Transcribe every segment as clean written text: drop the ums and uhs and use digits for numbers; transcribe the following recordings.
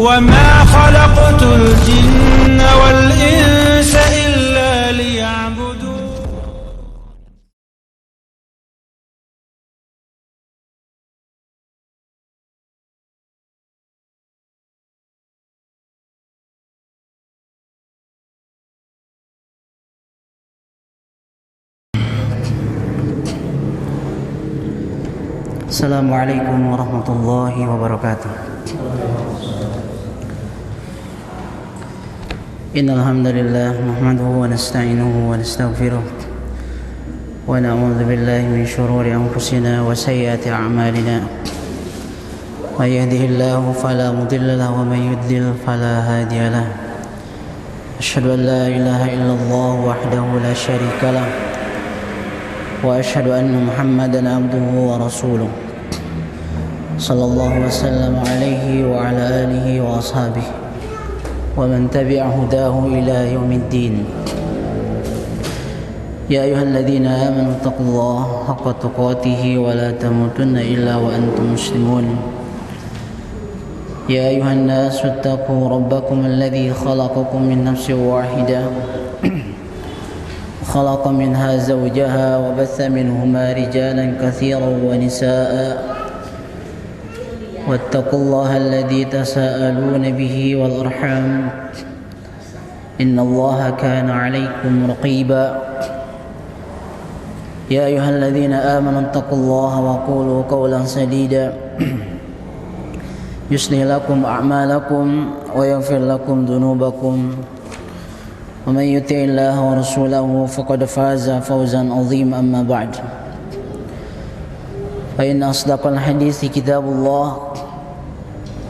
وما خلقت الجن والإنس إلا ليعبدون. Assalamualaikum warahmatullahi wabarakatuh. Innal hamdalillah nahmaduhu wa nasta'inuhu wa nastaghfiruh wa na'udzu billahi min shururi anfusina wa sayyiati a'malina. May yahdihillahu fala mudilla lahu wa may yudlil fala hadiya lahu. Asyhadu an la ilaha illallah wahdahu la syarika lahu wa asyhadu anna Muhammadan abduhu wa rasuluh. Sallallahu wasallam alaihi wa ala alihi wa ashabihi wa man tabi'a hudahu ila yaumiddin. Ya ayyuhalladzina amanu taqullaha haqqa tuqatih wa la tamutunna illa wa antum muslimun. Ya ayyuhan nasu ittaqu rabbakum alladzi khalaqakum min nafsin wahidah خلق منها زوجها وبث منهما رجالا كثيرا ونساء واتقوا الله الذي تساءلون به والأرحام إن الله كان عليكم رقيبا. يا أيها الذين آمنوا اتقوا الله وقولوا قولا سديدا يصلح لكم أعمالكم ويغفر لكم ذنوبكم ومن يطع الله ورسوله فقد فاز فوزا عظيما. أما بعد فإن أصدق الحديث كتاب الله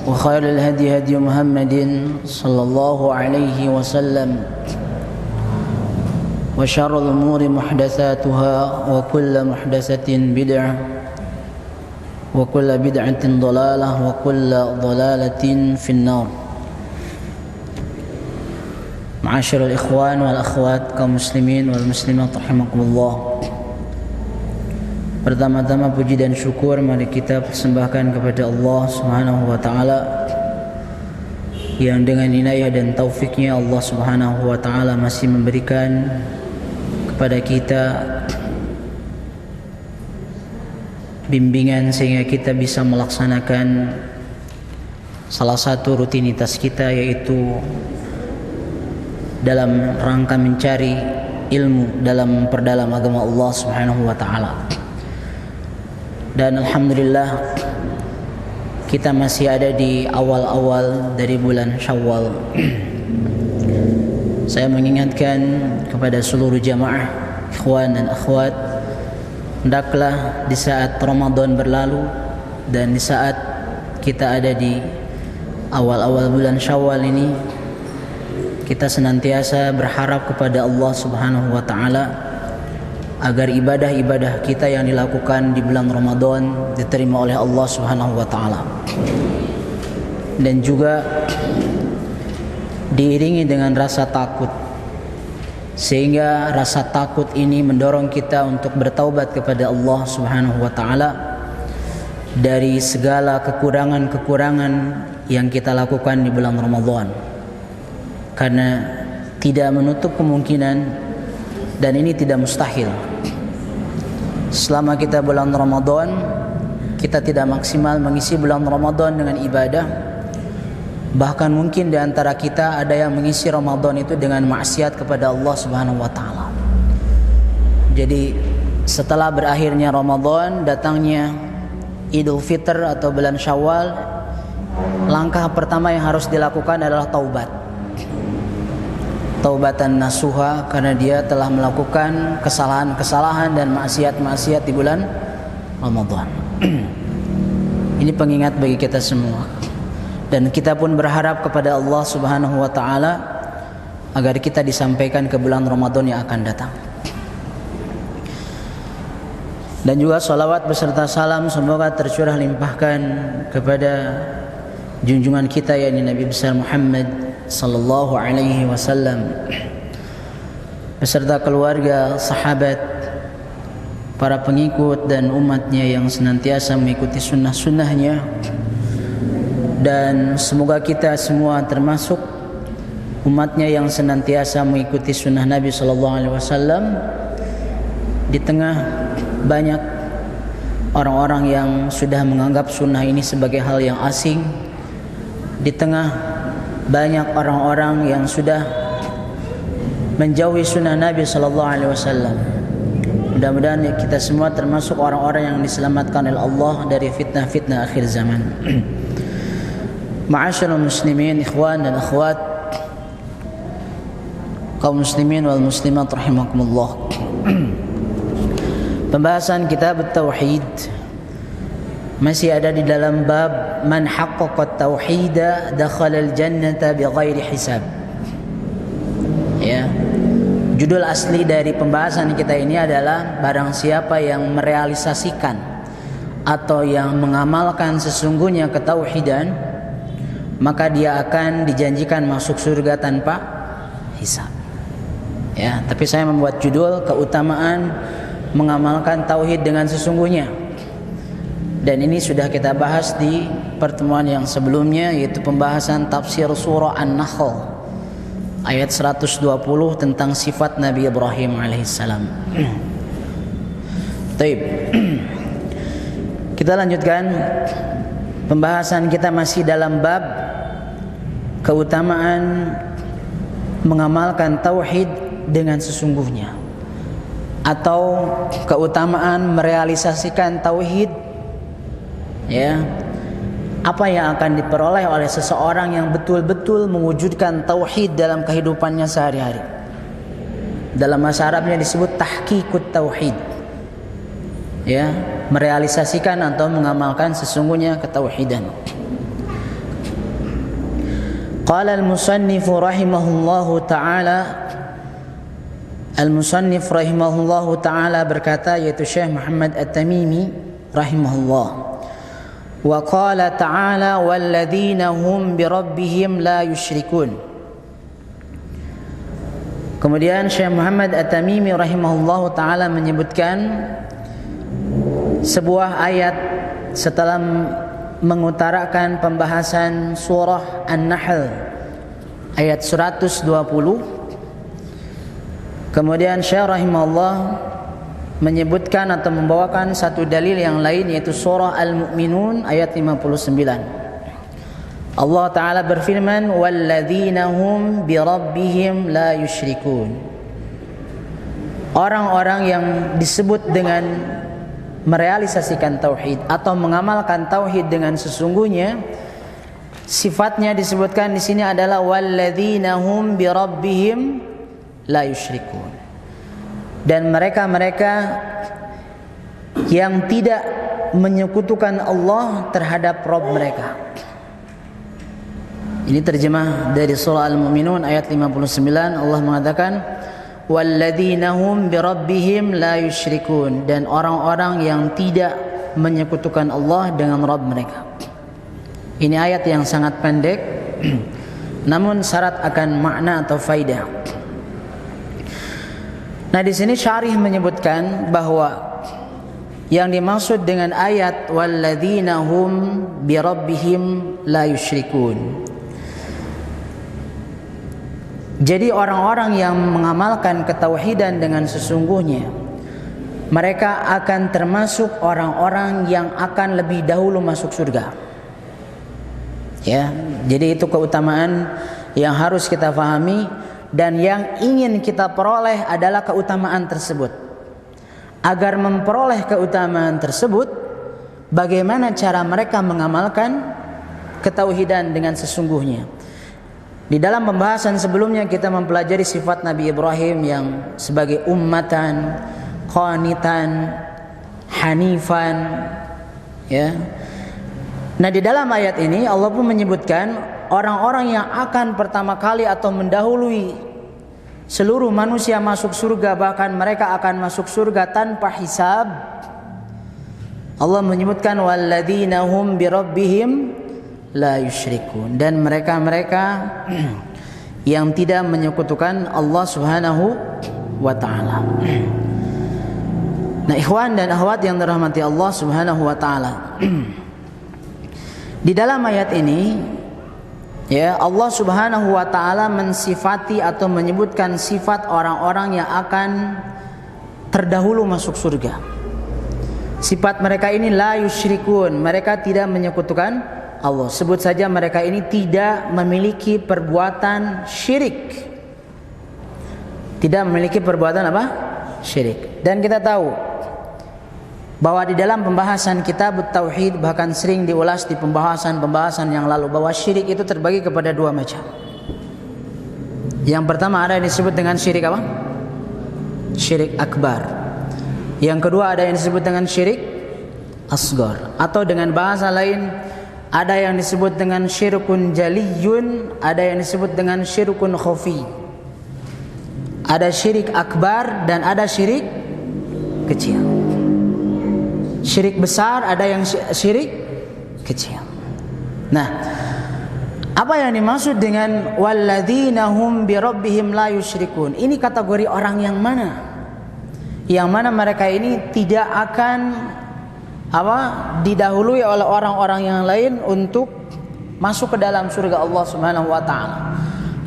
وخير الهدي هدي محمد صلى الله عليه وسلم وشر الأمور محدثاتها وكل محدثة بدعة وكل بدعة ضلالة وكل ضلالة في النار. Ma'asyiral ikhwan wal akhwat, kaum muslimin wal muslimat rahimakumullah. Pertama-tama puji dan syukur mari kita persembahkan kepada Allah Subhanahu wa taala yang dengan inayah dan taufiknya Allah Subhanahu wa taala masih memberikan kepada kita bimbingan sehingga kita bisa melaksanakan salah satu rutinitas kita, yaitu dalam rangka mencari ilmu dalam memperdalam agama Allah Subhanahu wa taala. Dan alhamdulillah kita masih ada di awal-awal dari bulan Syawal. Saya mengingatkan kepada seluruh jamaah, ikhwan dan akhwat, hendaklah di saat Ramadan berlalu dan di saat kita ada di awal-awal bulan Syawal ini, kita senantiasa berharap kepada Allah Subhanahu wa taala agar ibadah-ibadah kita yang dilakukan di bulan Ramadan diterima oleh Allah Subhanahu wa taala. Dan juga diiringi dengan rasa takut, sehingga rasa takut ini mendorong kita untuk bertaubat kepada Allah Subhanahu wa taala dari segala kekurangan-kekurangan yang kita lakukan di bulan Ramadan. Karena tidak menutup kemungkinan dan ini tidak mustahil, selama kita bulan Ramadan kita tidak maksimal mengisi bulan Ramadan dengan ibadah. Bahkan mungkin di antara kita ada yang mengisi Ramadan itu dengan maksiat kepada Allah Subhanahu wa taala. Jadi setelah berakhirnya Ramadan, datangnya Idul Fitr atau bulan Syawal, langkah pertama yang harus dilakukan adalah taubat. Taubatan nasuha, karena dia telah melakukan kesalahan-kesalahan dan maksiat-maksiat di bulan Ramadan. Ini pengingat bagi kita semua. Dan kita pun berharap kepada Allah Subhanahu wa taala agar kita disampaikan ke bulan Ramadan yang akan datang. Dan juga salawat beserta salam semoga tercurah limpahkan kepada junjungan kita, yakni Nabi besar Muhammad sallallahu alaihi wasallam beserta keluarga, sahabat, para pengikut dan umatnya yang senantiasa mengikuti sunnah-sunnahnya dan semoga kita semua termasuk umatnya yang senantiasa mengikuti sunnah Nabi SAW di tengah banyak orang-orang yang sudah menganggap sunnah ini sebagai hal yang asing, di tengah banyak orang-orang yang sudah menjauhi sunnah Nabi SAW. Mudah-mudahan kita semua termasuk orang-orang yang diselamatkan oleh Allah dari fitnah-fitnah akhir zaman. Ma'asyiral muslimin, ikhwan dan akhwat, kaum muslimin wal muslimat rahimakumullah. Pembahasan kitab Tauhid masih ada di dalam bab man haqqaqa tauhida dakhala al-jannata bighairi hisab. Ya. Judul asli dari pembahasan kita ini adalah barang siapa yang merealisasikan atau yang mengamalkan sesungguhnya ketauhidan, maka dia akan dijanjikan masuk surga tanpa hisab. Ya, tapi saya membuat judul keutamaan mengamalkan tauhid dengan sesungguhnya. Dan ini sudah kita bahas di pertemuan yang sebelumnya, yaitu pembahasan tafsir surah An-Nahl ayat 120 tentang sifat Nabi Ibrahim alaihissalam. Baik. Kita lanjutkan pembahasan kita masih dalam bab keutamaan mengamalkan tauhid dengan sesungguhnya, atau keutamaan merealisasikan tauhid. Ya, apa yang akan diperoleh oleh seseorang yang betul-betul mewujudkan tauhid dalam kehidupannya sehari-hari. Dalam bahasa Arabnya disebut tahqiqut tauhid. Ya, merealisasikan atau mengamalkan sesungguhnya ketauhidan. Qala al-musannif rahimahullahu ta'ala, al-musannif rahimahullahu ta'ala berkata, yaitu Syekh Muhammad At-Tamimi rahimahullah, wa qala ta'ala walladzina hum birabbihim la yusyrikun. Kemudian Syekh Muhammad At-Tamimi rahimahullahu ta'ala menyebutkan sebuah ayat setelah mengutarakan pembahasan surah An-Nahl ayat 120. Kemudian Syekh rahimahullah menyebutkan atau membawakan satu dalil yang lain, yaitu surah Al-Mu'minun ayat 59. Allah Ta'ala berfirman, walladzina hum birabbihim la yusyrikun. Orang-orang yang disebut dengan merealisasikan tauhid atau mengamalkan tauhid dengan sesungguhnya, sifatnya disebutkan di sini adalah walladzina hum birabbihim la yusyrikun. Dan mereka-mereka yang tidak menyekutukan Allah terhadap Rabb mereka. Ini terjemah dari surah Al-Mu'minun ayat 59. Allah mengatakan walladzina hum birabbihim la yusyrikun, dan orang-orang yang tidak menyekutukan Allah dengan Rabb mereka. Ini ayat yang sangat pendek namun syarat akan makna atau faidah. Nah, di sini syarih menyebutkan bahwa yang dimaksud dengan ayat walladzina hum birabbihim la yusyrikun, jadi orang-orang yang mengamalkan ketauhidan dengan sesungguhnya, mereka akan termasuk orang-orang yang akan lebih dahulu masuk surga. Ya, jadi itu keutamaan yang harus kita fahami. Dan yang ingin kita peroleh adalah keutamaan tersebut. Agar memperoleh keutamaan tersebut, bagaimana cara mereka mengamalkan ketauhidan dengan sesungguhnya. Di dalam pembahasan sebelumnya kita mempelajari sifat Nabi Ibrahim yang sebagai ummatan, qanitan, hanifan. Ya. Nah, di dalam ayat ini Allah pun menyebutkan orang-orang yang akan pertama kali atau mendahului seluruh manusia masuk surga, bahkan mereka akan masuk surga tanpa hisab. Allah menyebutkan walladzina hum birabbihim la yusyrikun, dan mereka-mereka yang tidak menyekutukan Allah Subhanahu wa taala. Nah, ikhwan dan akhwat yang dirahmati Allah Subhanahu wa taala, Di dalam ayat ini, ya, Allah Subhanahu wa taala mensifati atau menyebutkan sifat orang-orang yang akan terdahulu masuk surga. Sifat mereka ini la yusyrikun, mereka tidak menyekutukan Allah. Sebut saja mereka ini tidak memiliki perbuatan syirik. Tidak memiliki perbuatan apa? Syirik. Dan kita tahu bahwa di dalam pembahasan kitab tauhid, bahkan sering diulas di pembahasan-pembahasan yang lalu, bahwa syirik itu terbagi kepada dua macam. Yang pertama ada yang disebut dengan syirik apa? Syirik akbar. Yang kedua ada yang disebut dengan syirik asghar, atau dengan bahasa lain ada yang disebut dengan syirkun jaliyun, ada yang disebut dengan syirkun khafi. Ada syirik akbar dan ada syirik kecil. Syirik besar, ada yang syirik kecil. Nah, apa yang dimaksud dengan walladzina hum bi rabbihim la yusyrikun? Ini kategori orang yang mana? Yang mana mereka ini tidak akan didahului oleh orang-orang yang lain untuk masuk ke dalam surga Allah Subhanahu wa taala.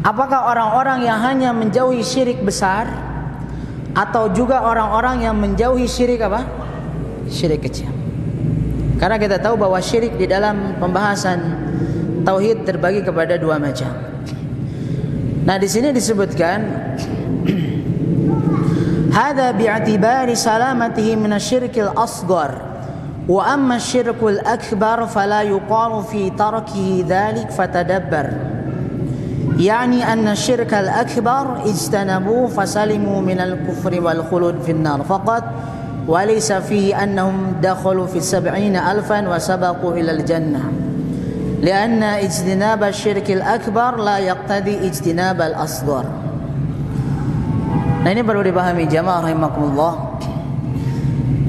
Apakah orang-orang yang hanya menjauhi syirik besar, atau juga orang-orang yang menjauhi syirik apa? Syirik kecil. Karena kita tahu bahwa syirik di dalam pembahasan tauhid terbagi kepada dua macam. Nah, di sini disebutkan hada bi'atibari salamatihi min asy-syirkil asghar wa amma asy-syirkul akbar fala yuqalu fi tarkihi dzalik fatadabbar. Yani anna asy-syirkal akbar ijtanabu fasalimu minal kufri wal khulud fin nar faqat وليس فيه أنهم دخلوا في 70,000 وسبقوا إلى الجنة لأن اجتناب الشرك الأكبر لا يقتضي اجتناب الأصغر. Nah, ini perlu dipahami jamaah rahimakumullah.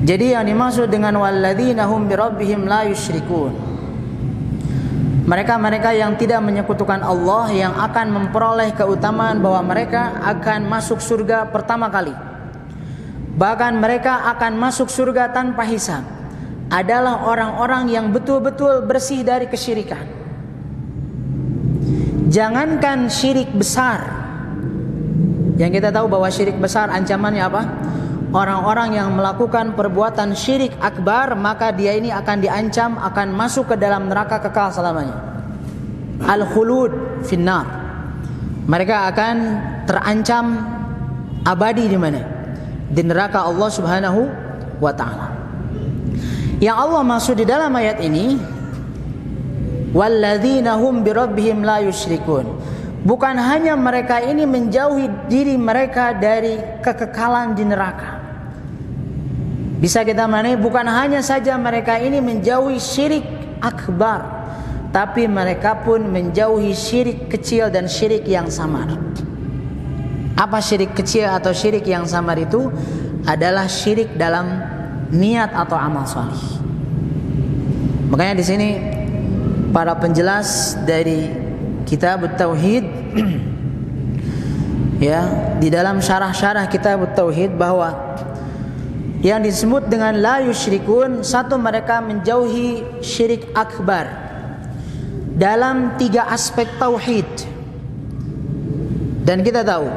Jadi yang dimaksud dengan walladzina hum bi rabbihim la yusyrikun, mereka yang tidak menyekutukan Allah, yang akan memperoleh keutamaan bahwa mereka akan masuk surga pertama kali. Bahkan mereka akan masuk surga tanpa hisab, adalah orang-orang yang betul-betul bersih dari kesyirikan. Jangankan syirik besar, yang kita tahu bahwa syirik besar ancamannya apa? Orang-orang yang melakukan perbuatan syirik akbar, maka dia ini akan diancam akan masuk ke dalam neraka kekal selamanya. Al-khulud finnar. Mereka akan terancam abadi di mana? Di neraka Allah Subhanahu wa taala. Yang Allah maksud di dalam ayat ini walladzina hum bi rabbihim la yusyrikun, bukan hanya mereka ini menjauhi diri mereka dari kekekalan di neraka. Bisa kita maknai bukan hanya saja mereka ini menjauhi syirik akbar, tapi mereka pun menjauhi syirik kecil dan syirik yang samar. Apa syirik kecil atau syirik yang samar itu? Adalah syirik dalam niat atau amal salih. Makanya di sini para penjelas dari kitab tauhid ya, di dalam syarah-syarah kitab tauhid, bahwa yang disebut dengan la yusyrikun, satu, mereka menjauhi syirik akbar dalam 3 aspek tauhid. Dan kita tahu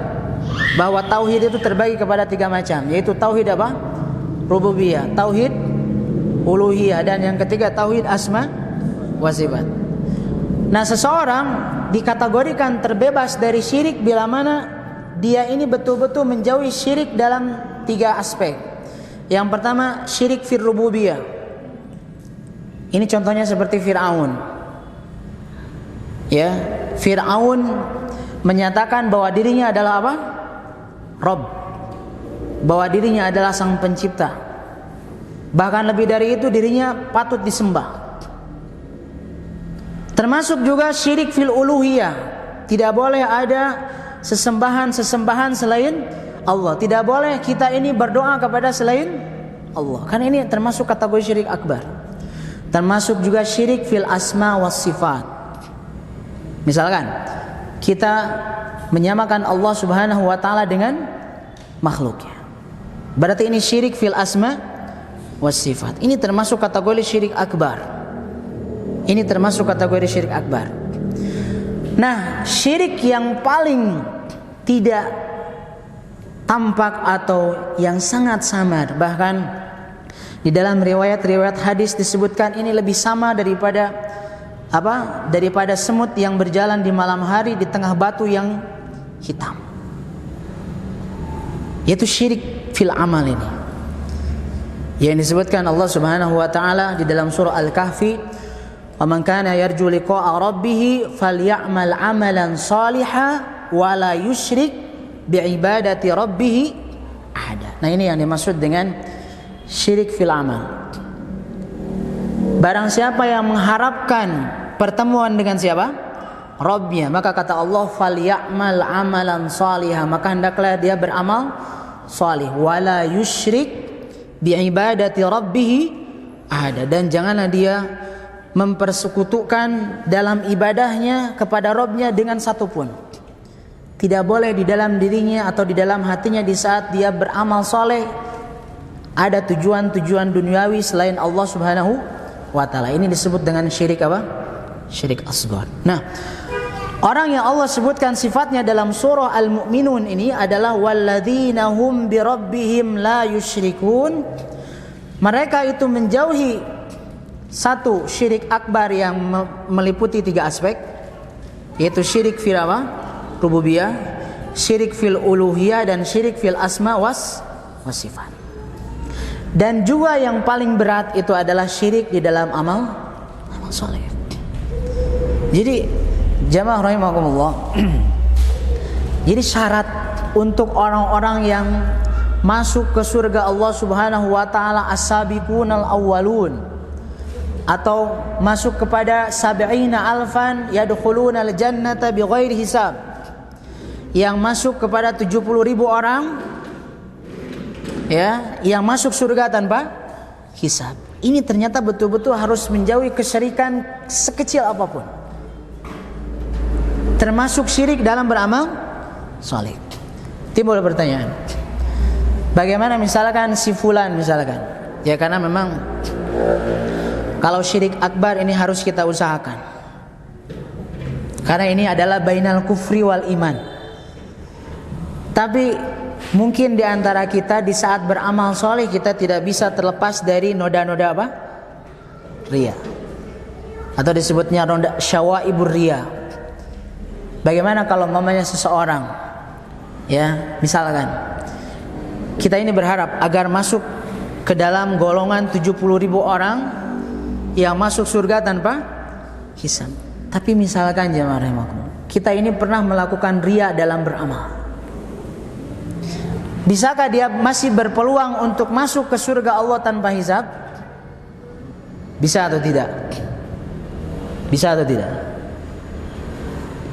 bahwa tauhid itu terbagi kepada 3 macam, yaitu tauhid apa? Rububiyah, tauhid uluhiyah, dan yang ketiga tauhid asma wa sifat. Nah, seseorang dikategorikan terbebas dari syirik bila mana dia ini betul-betul menjauhi syirik dalam 3 aspek. Yang pertama, syirik fir rububiyah. Ini contohnya seperti Fir'aun. Ya, Fir'aun menyatakan bahwa dirinya adalah apa? Rabb, bahwa dirinya adalah sang pencipta. Bahkan lebih dari itu, dirinya patut disembah. Termasuk juga syirik fil uluhiyah. Tidak boleh ada sesembahan selain Allah. Tidak boleh kita ini berdoa kepada selain Allah. Karena ini termasuk kategori syirik akbar. Termasuk juga syirik fil asma was sifat. Misalkan kita menyamakan Allah Subhanahu wa taala dengan makhluknya, berarti ini syirik fil asma was sifat. Ini termasuk kategori syirik akbar. Ini termasuk kategori syirik akbar. Nah, syirik yang paling tidak tampak atau yang sangat samar, bahkan di dalam riwayat-riwayat hadis disebutkan ini lebih sama daripada daripada semut yang berjalan di malam hari di tengah batu yang hitam, yaitu syirik fil amal ini, yang disebutkan Allah Subhanahu wa taala di dalam surah Al-Kahfi, "Wa man kana yarju liqa'a rabbih falyamal 'amalan shalihan wa la yusyrik bi'ibadati rabbih ahada." Nah, ini yang dimaksud dengan syirik fil amal. Barang siapa yang mengharapkan pertemuan dengan siapa? Rabbnya, maka kata Allah, "Falyamal 'amalan shalihan", maka hendaklah dia beramal salih, wa la yusyrik bi'ibadati rabbih ahada, dan janganlah dia mempersekutukan dalam ibadahnya kepada Rabbnya dengan satupun. Tidak boleh di dalam dirinya atau di dalam hatinya di saat dia beramal soleh ada tujuan-tujuan duniawi selain Allah Subhanahu wa taala. Ini disebut dengan syirik apa? Syirik asghar. Nah, orang yang Allah sebutkan sifatnya dalam surah Al-Mu'minun ini adalah walladzina hum birabbihim la yusyrikun. Mereka itu menjauhi satu syirik akbar yang meliputi 3 aspek, yaitu syirik fil rububiyah, syirik fil uluhiyah, dan syirik fil asma was sifat. Dan juga yang paling berat itu adalah syirik di dalam amal saleh. Jadi jamaah rahimakumullah, jadi syarat untuk orang-orang yang masuk ke surga Allah Subhanahu wa taala as-sabiqunal awwalun, atau masuk kepada sab'ina alfan yadkhuluna al-jannata bighairi hisab, yang masuk kepada 70.000 orang ya, yang masuk surga tanpa hisab. Ini ternyata betul-betul harus menjauhi kesyirikan sekecil apapun, termasuk syirik dalam beramal saleh. Timbul pertanyaan, bagaimana misalkan si fulan misalkan, ya karena memang kalau syirik akbar ini harus kita usahakan, karena ini adalah bainal kufri wal iman. Tapi mungkin di antara kita di saat beramal soleh kita tidak bisa terlepas dari noda-noda apa? Riya, atau disebutnya noda syawaibur riya. Bagaimana kalau mamanya seseorang, ya misalkan kita ini berharap agar masuk ke dalam golongan 70.000 orang yang masuk surga tanpa hisab. Tapi misalkan jemaah rahimakumullah, kita ini pernah melakukan riya dalam beramal, bisakah dia masih berpeluang untuk masuk ke surga Allah tanpa hisab? Bisa atau tidak? Bisa atau tidak?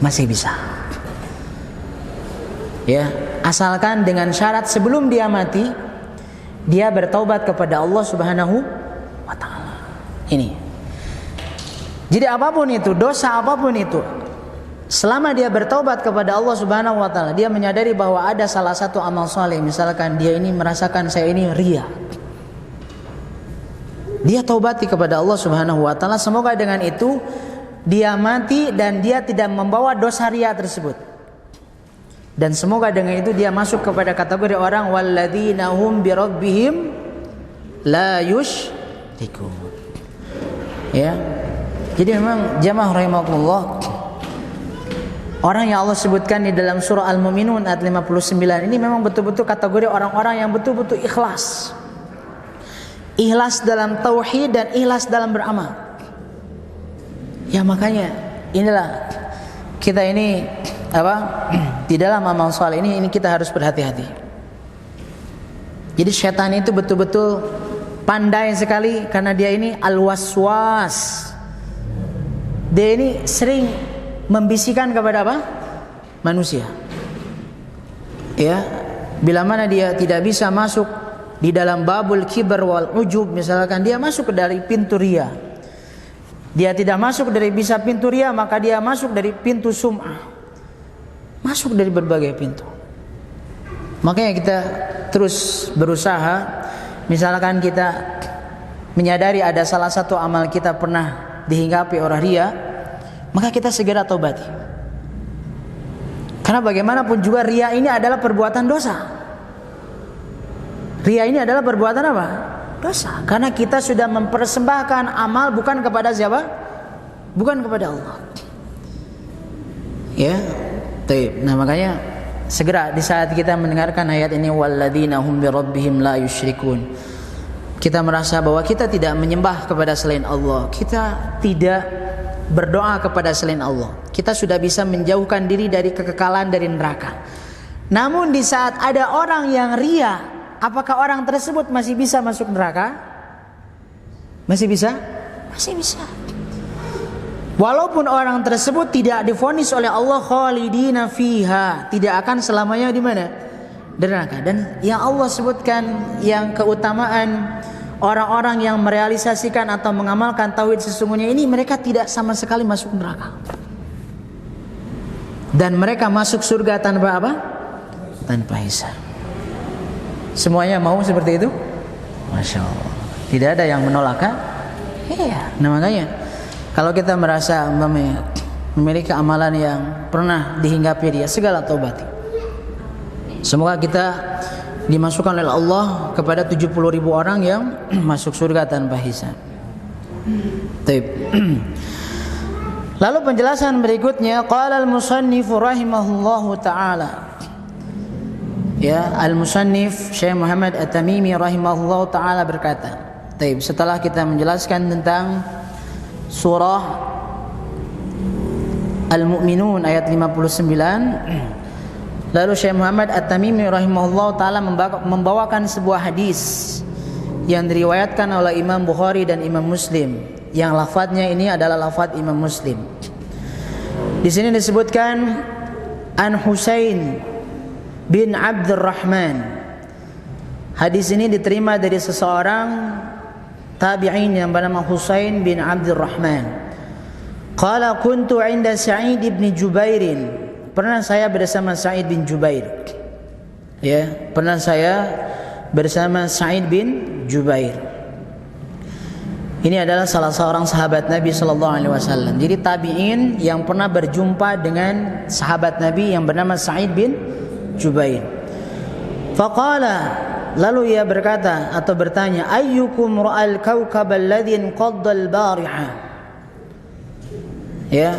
Masih bisa. Ya, asalkan dengan syarat sebelum dia mati dia bertaubat kepada Allah Subhanahu wa taala. Ini. Jadi apapun itu, dosa apapun itu, selama dia bertaubat kepada Allah Subhanahu wa taala, dia menyadari bahwa ada salah satu amal saleh, misalkan dia ini merasakan saya ini riya, dia taubati kepada Allah Subhanahu wa taala, semoga dengan itu dia mati dan dia tidak membawa dosa riya tersebut. Dan semoga dengan itu dia masuk kepada kategori orang walladzina hum birabbihim la yusyrikun. Ya. Jadi memang jamaah rahimakumullah, orang yang Allah sebutkan di dalam surah Al-Mu'minun ayat 59 ini memang betul-betul kategori orang-orang yang betul-betul ikhlas. Ikhlas dalam tauhid dan ikhlas dalam beramal. Ya makanya inilah kita ini di dalam amal saleh ini kita harus berhati-hati. Jadi syaitan itu betul-betul pandai sekali, karena dia ini al-waswas. Dia ini sering membisikkan kepada apa? Manusia. Ya, bila mana dia tidak bisa masuk di dalam babul kibar wal ujub, misalkan dia masuk dari pintu riya. Dia tidak masuk dari bisa pintu riya, maka dia masuk dari pintu sum'ah. Masuk dari berbagai pintu. Makanya kita terus berusaha, misalkan kita menyadari ada salah satu amal kita pernah dihinggapi oleh ria, maka kita segera taubati. Karena bagaimanapun juga ria ini adalah perbuatan dosa. Ria ini adalah perbuatan apa? Dosa. Karena kita sudah mempersembahkan amal bukan kepada siapa? Bukan kepada Allah. Ya. Nah, makanya segera di saat kita mendengarkan ayat ini, walladzina hum birabbihim la yusyrikun, kita merasa bahwa kita tidak menyembah kepada selain Allah, kita tidak berdoa kepada selain Allah, kita sudah bisa menjauhkan diri dari kekekalan dari neraka. Namun di saat ada orang yang ria, apakah orang tersebut masih bisa masuk neraka? Masih bisa? Masih bisa. Walaupun orang tersebut tidak divonis oleh Allah khalidina fiha, tidak akan selamanya di mana? Di neraka. Dan yang Allah sebutkan yang keutamaan orang-orang yang merealisasikan atau mengamalkan tauhid sesungguhnya ini, mereka tidak sama sekali masuk neraka. Dan mereka masuk surga tanpa apa? Tanpa hisab. Semuanya mau seperti itu? Masya Allah. Tidak ada yang menolak kan? Iya. Nah makanya kalau kita merasa memiliki amalan yang pernah dihinggapi dia, segala taubati. Semoga kita dimasukkan oleh Allah kepada 70.000 orang yang masuk surga tanpa hisab. Lalu penjelasan berikutnya, qala al-musannif rahimahullahu taala. Ya, al-musannif Syekh Muhammad At-Tamimi rahimahullahu taala berkata, setelah kita menjelaskan tentang surah Al-Mu'minun ayat 59, lalu Syekh Muhammad At-Tamimi rahimahullah ta'ala membawakan sebuah hadis yang diriwayatkan oleh Imam Bukhari dan Imam Muslim, yang lafadznya ini adalah lafadz Imam Muslim. Di sini disebutkan An Husain bin Abdurrahman. Hadis ini diterima dari seseorang tabi'in yang bernama Husain bin Abdurrahman. Qala kuntu 'inda Sa'id bin Jubair. Pernah saya bersama Sa'id bin Jubair. Ya, pernah saya bersama Sa'id bin Jubair. Ini adalah salah seorang sahabat Nabi sallallahu alaihi wasallam. Jadi tabi'in yang pernah berjumpa dengan sahabat Nabi yang bernama Sa'id bin Jubair. Faqala, lalu ia berkata atau bertanya, ayyukum ra'al kawkab alladhi inqadda al-bariha. Ya.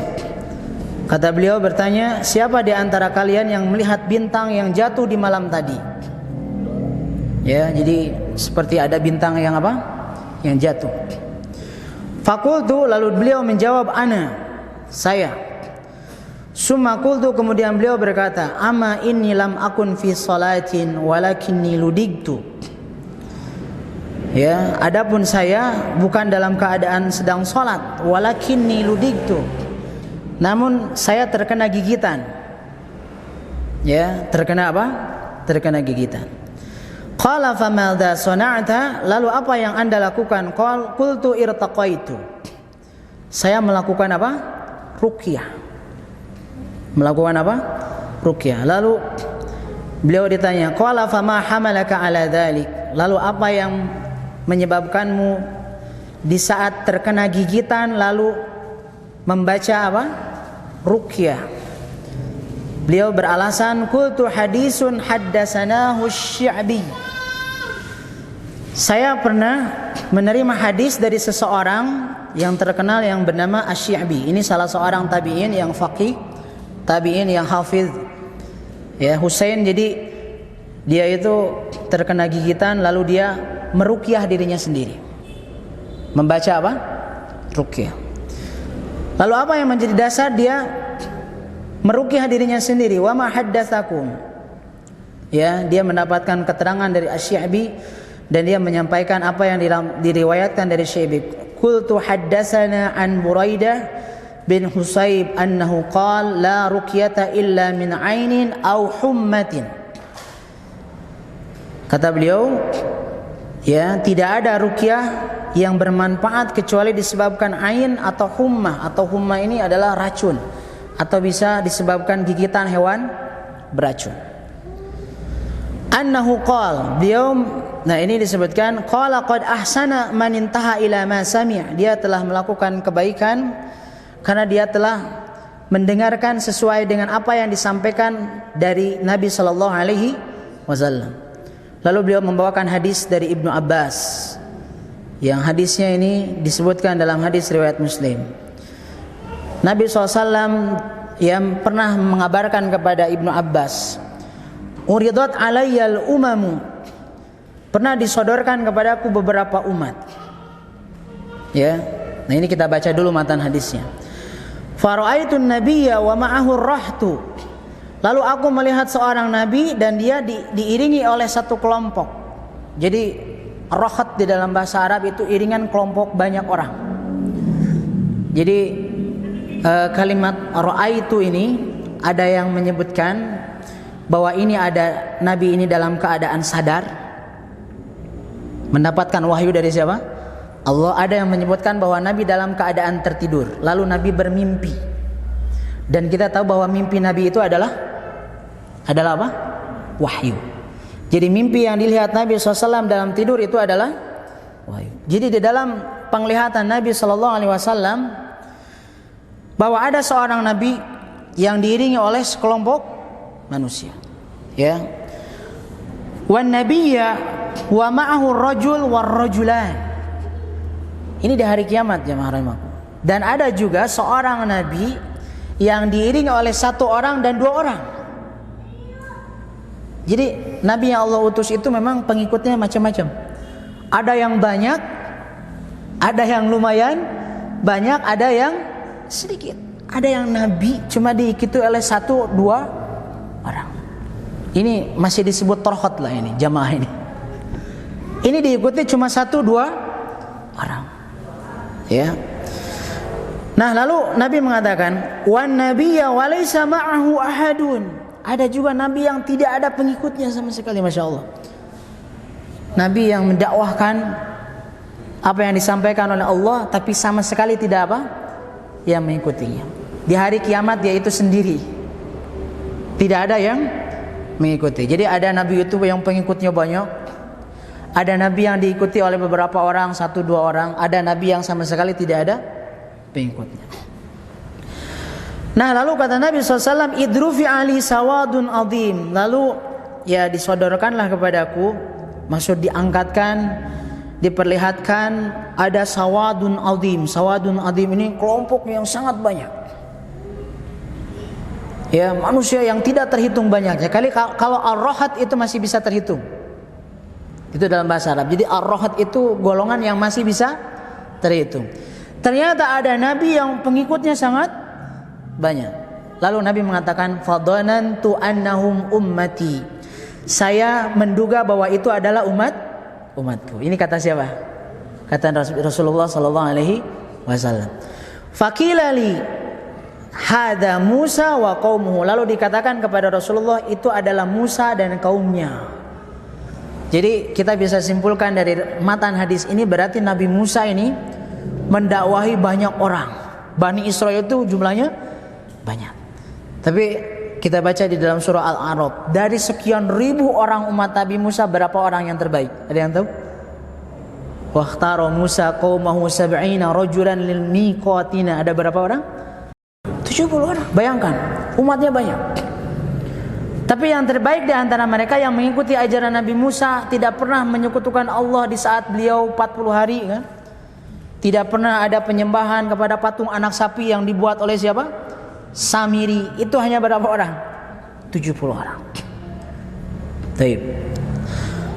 Kata beliau bertanya, siapa di antara kalian yang melihat bintang yang jatuh di malam tadi? Ya, jadi seperti ada bintang yang apa? Yang jatuh. Fakultu, lalu beliau menjawab, ana, saya. Summa qultu, kemudian beliau berkata, amma inni lam akun fi salatin walakinni ludigtu. Ya, adapun saya bukan dalam keadaan sedang salat, walakinni ludigtu. Namun saya terkena gigitan. Ya, terkena apa? Terkena gigitan. Qala famadha sana'ta, lalu apa yang Anda lakukan? Qultu irtaqaitu. Saya melakukan apa? Ruqyah. Melakukan apa? Ruqyah. Lalu beliau ditanya, qala fama hamalaka ala dzalik? Lalu apa yang menyebabkanmu di saat terkena gigitan lalu membaca apa? Ruqyah. Beliau beralasan, qultu hadisun haddasanahu asy-Sya'bi. Saya pernah menerima hadis dari seseorang yang terkenal yang bernama Asy-Sya'bi. Ini salah seorang tabi'in yang faqih, tabi'in yang hafiz. Ya, Husain, jadi dia itu terkena gigitan lalu dia meruqyah dirinya sendiri. Membaca apa? Ruqyah. Lalu apa yang menjadi dasar dia meruqyah dirinya sendiri? Wa ma haddatsakum. Ya, dia mendapatkan keterangan dari Asy-Sya'bi dan dia menyampaikan apa yang diriwayatkan dari Sya'bi. Qultu haddatsana an Buraidah bin Husayb annahu qala la ruqyata illa min 'ainin aw hummatin. Kata beliau, ya, tidak ada ruqyah yang bermanfaat kecuali disebabkan ain atau hummah. Atau hummah ini adalah racun atau bisa disebabkan gigitan hewan beracun. Annahu qala, beliau Nah, ini disebutkan qala qad ahsana man intaha ila ma sami'. Dia telah melakukan kebaikan karena dia telah mendengarkan sesuai dengan apa yang disampaikan dari Nabi sallallahu alaihi wasallam. Lalu beliau membawakan hadis dari Ibnu Abbas. Yang hadisnya ini disebutkan dalam hadis riwayat Muslim. Nabi SAW yang pernah mengabarkan kepada Ibnu Abbas, uridat alayyal umamu, pernah disodorkan kepadaku beberapa umat. Ya, nah ini kita baca dulu matan hadisnya. Fara'aitun nabiyya wa ma'ahu rahtu. Lalu aku melihat seorang nabi dan dia diiringi oleh satu kelompok. Jadi rahat di dalam bahasa Arab itu iringan kelompok banyak orang. Jadi kalimat ra'aitu ini ada yang menyebutkan bahwa ini ada nabi ini dalam keadaan sadar, mendapatkan wahyu dari siapa? Allah. Ada yang menyebutkan bahwa nabi dalam keadaan tertidur, lalu nabi bermimpi. Dan kita tahu bahwa mimpi nabi itu adalah apa? Wahyu. Jadi mimpi yang dilihat Nabi SAW dalam tidur itu adalah wahyu. Jadi di dalam penglihatan Nabi SAW bahwa ada seorang nabi yang diiringi oleh sekelompok manusia. Ya. Wan nabiyya wa ma'ahu rajul war rajulan. Ini di hari kiamat jemaah rahimakumullah. Dan ada juga seorang nabi yang diiringi oleh satu orang dan dua orang. Jadi nabi yang Allah utus itu memang pengikutnya macam-macam. Ada yang banyak, ada yang lumayan banyak, ada yang sedikit. Ada yang nabi cuma diikuti oleh satu dua orang. Ini masih disebut torhot lah ini jamaah ini. Ini diikuti cuma satu dua orang. Ya. Nah, lalu Nabi mengatakan, "Wan nabiyya wa laysa ma'ahu ahadun." Ada juga nabi yang tidak ada pengikutnya sama sekali, Masya Allah. Nabi yang mendakwahkan apa yang disampaikan oleh Allah, tapi sama sekali tidak apa yang mengikutinya. Di hari kiamat dia itu sendiri, tidak ada yang mengikuti. Jadi ada nabi itu yang pengikutnya banyak, ada nabi yang diikuti oleh beberapa orang, satu dua orang, ada nabi yang sama sekali tidak ada pengikutnya. Nah, lalu kata Nabi SAW, idrufi ali sawadun azim. Lalu ya disodorkanlah kepadaku, maksud diangkatkan, diperlihatkan ada sawadun azim. Sawadun azim ini kelompok yang sangat banyak. Ya, manusia yang tidak terhitung banyaknya. Kalau ar-rahat itu masih bisa terhitung. Itu dalam bahasa Arab. Jadi ar-rahat itu golongan yang masih bisa terhitung. Ternyata ada nabi yang pengikutnya sangat banyak. Lalu Nabi mengatakan, fadhanantu annahum ummati. Saya menduga bahwa itu adalah umatku. Ini kata siapa? Kata Rasulullah sallallahu alaihi wasallam. Faqila li hadza Musa wa qaumuhu. Lalu dikatakan kepada Rasulullah itu adalah Musa dan kaumnya. Jadi kita bisa simpulkan dari matan hadis ini berarti Nabi Musa ini mendakwahi banyak orang. Bani Israel itu jumlahnya banyak. Tapi kita baca di dalam surah Al-A'raf, dari sekian ribu orang umat Nabi Musa, berapa orang yang terbaik? Ada yang tahu? Waqtara Musa qaumahu 70 rajulan lil miqatina. Ada berapa orang? 70 orang. Bayangkan, umatnya banyak. Tapi yang terbaik di antara mereka yang mengikuti ajaran Nabi Musa, tidak pernah menyekutukan Allah di saat beliau 40 hari kan? Tidak pernah ada penyembahan kepada patung anak sapi yang dibuat oleh siapa? Samiri. Itu hanya berapa orang? 70 orang. Baik.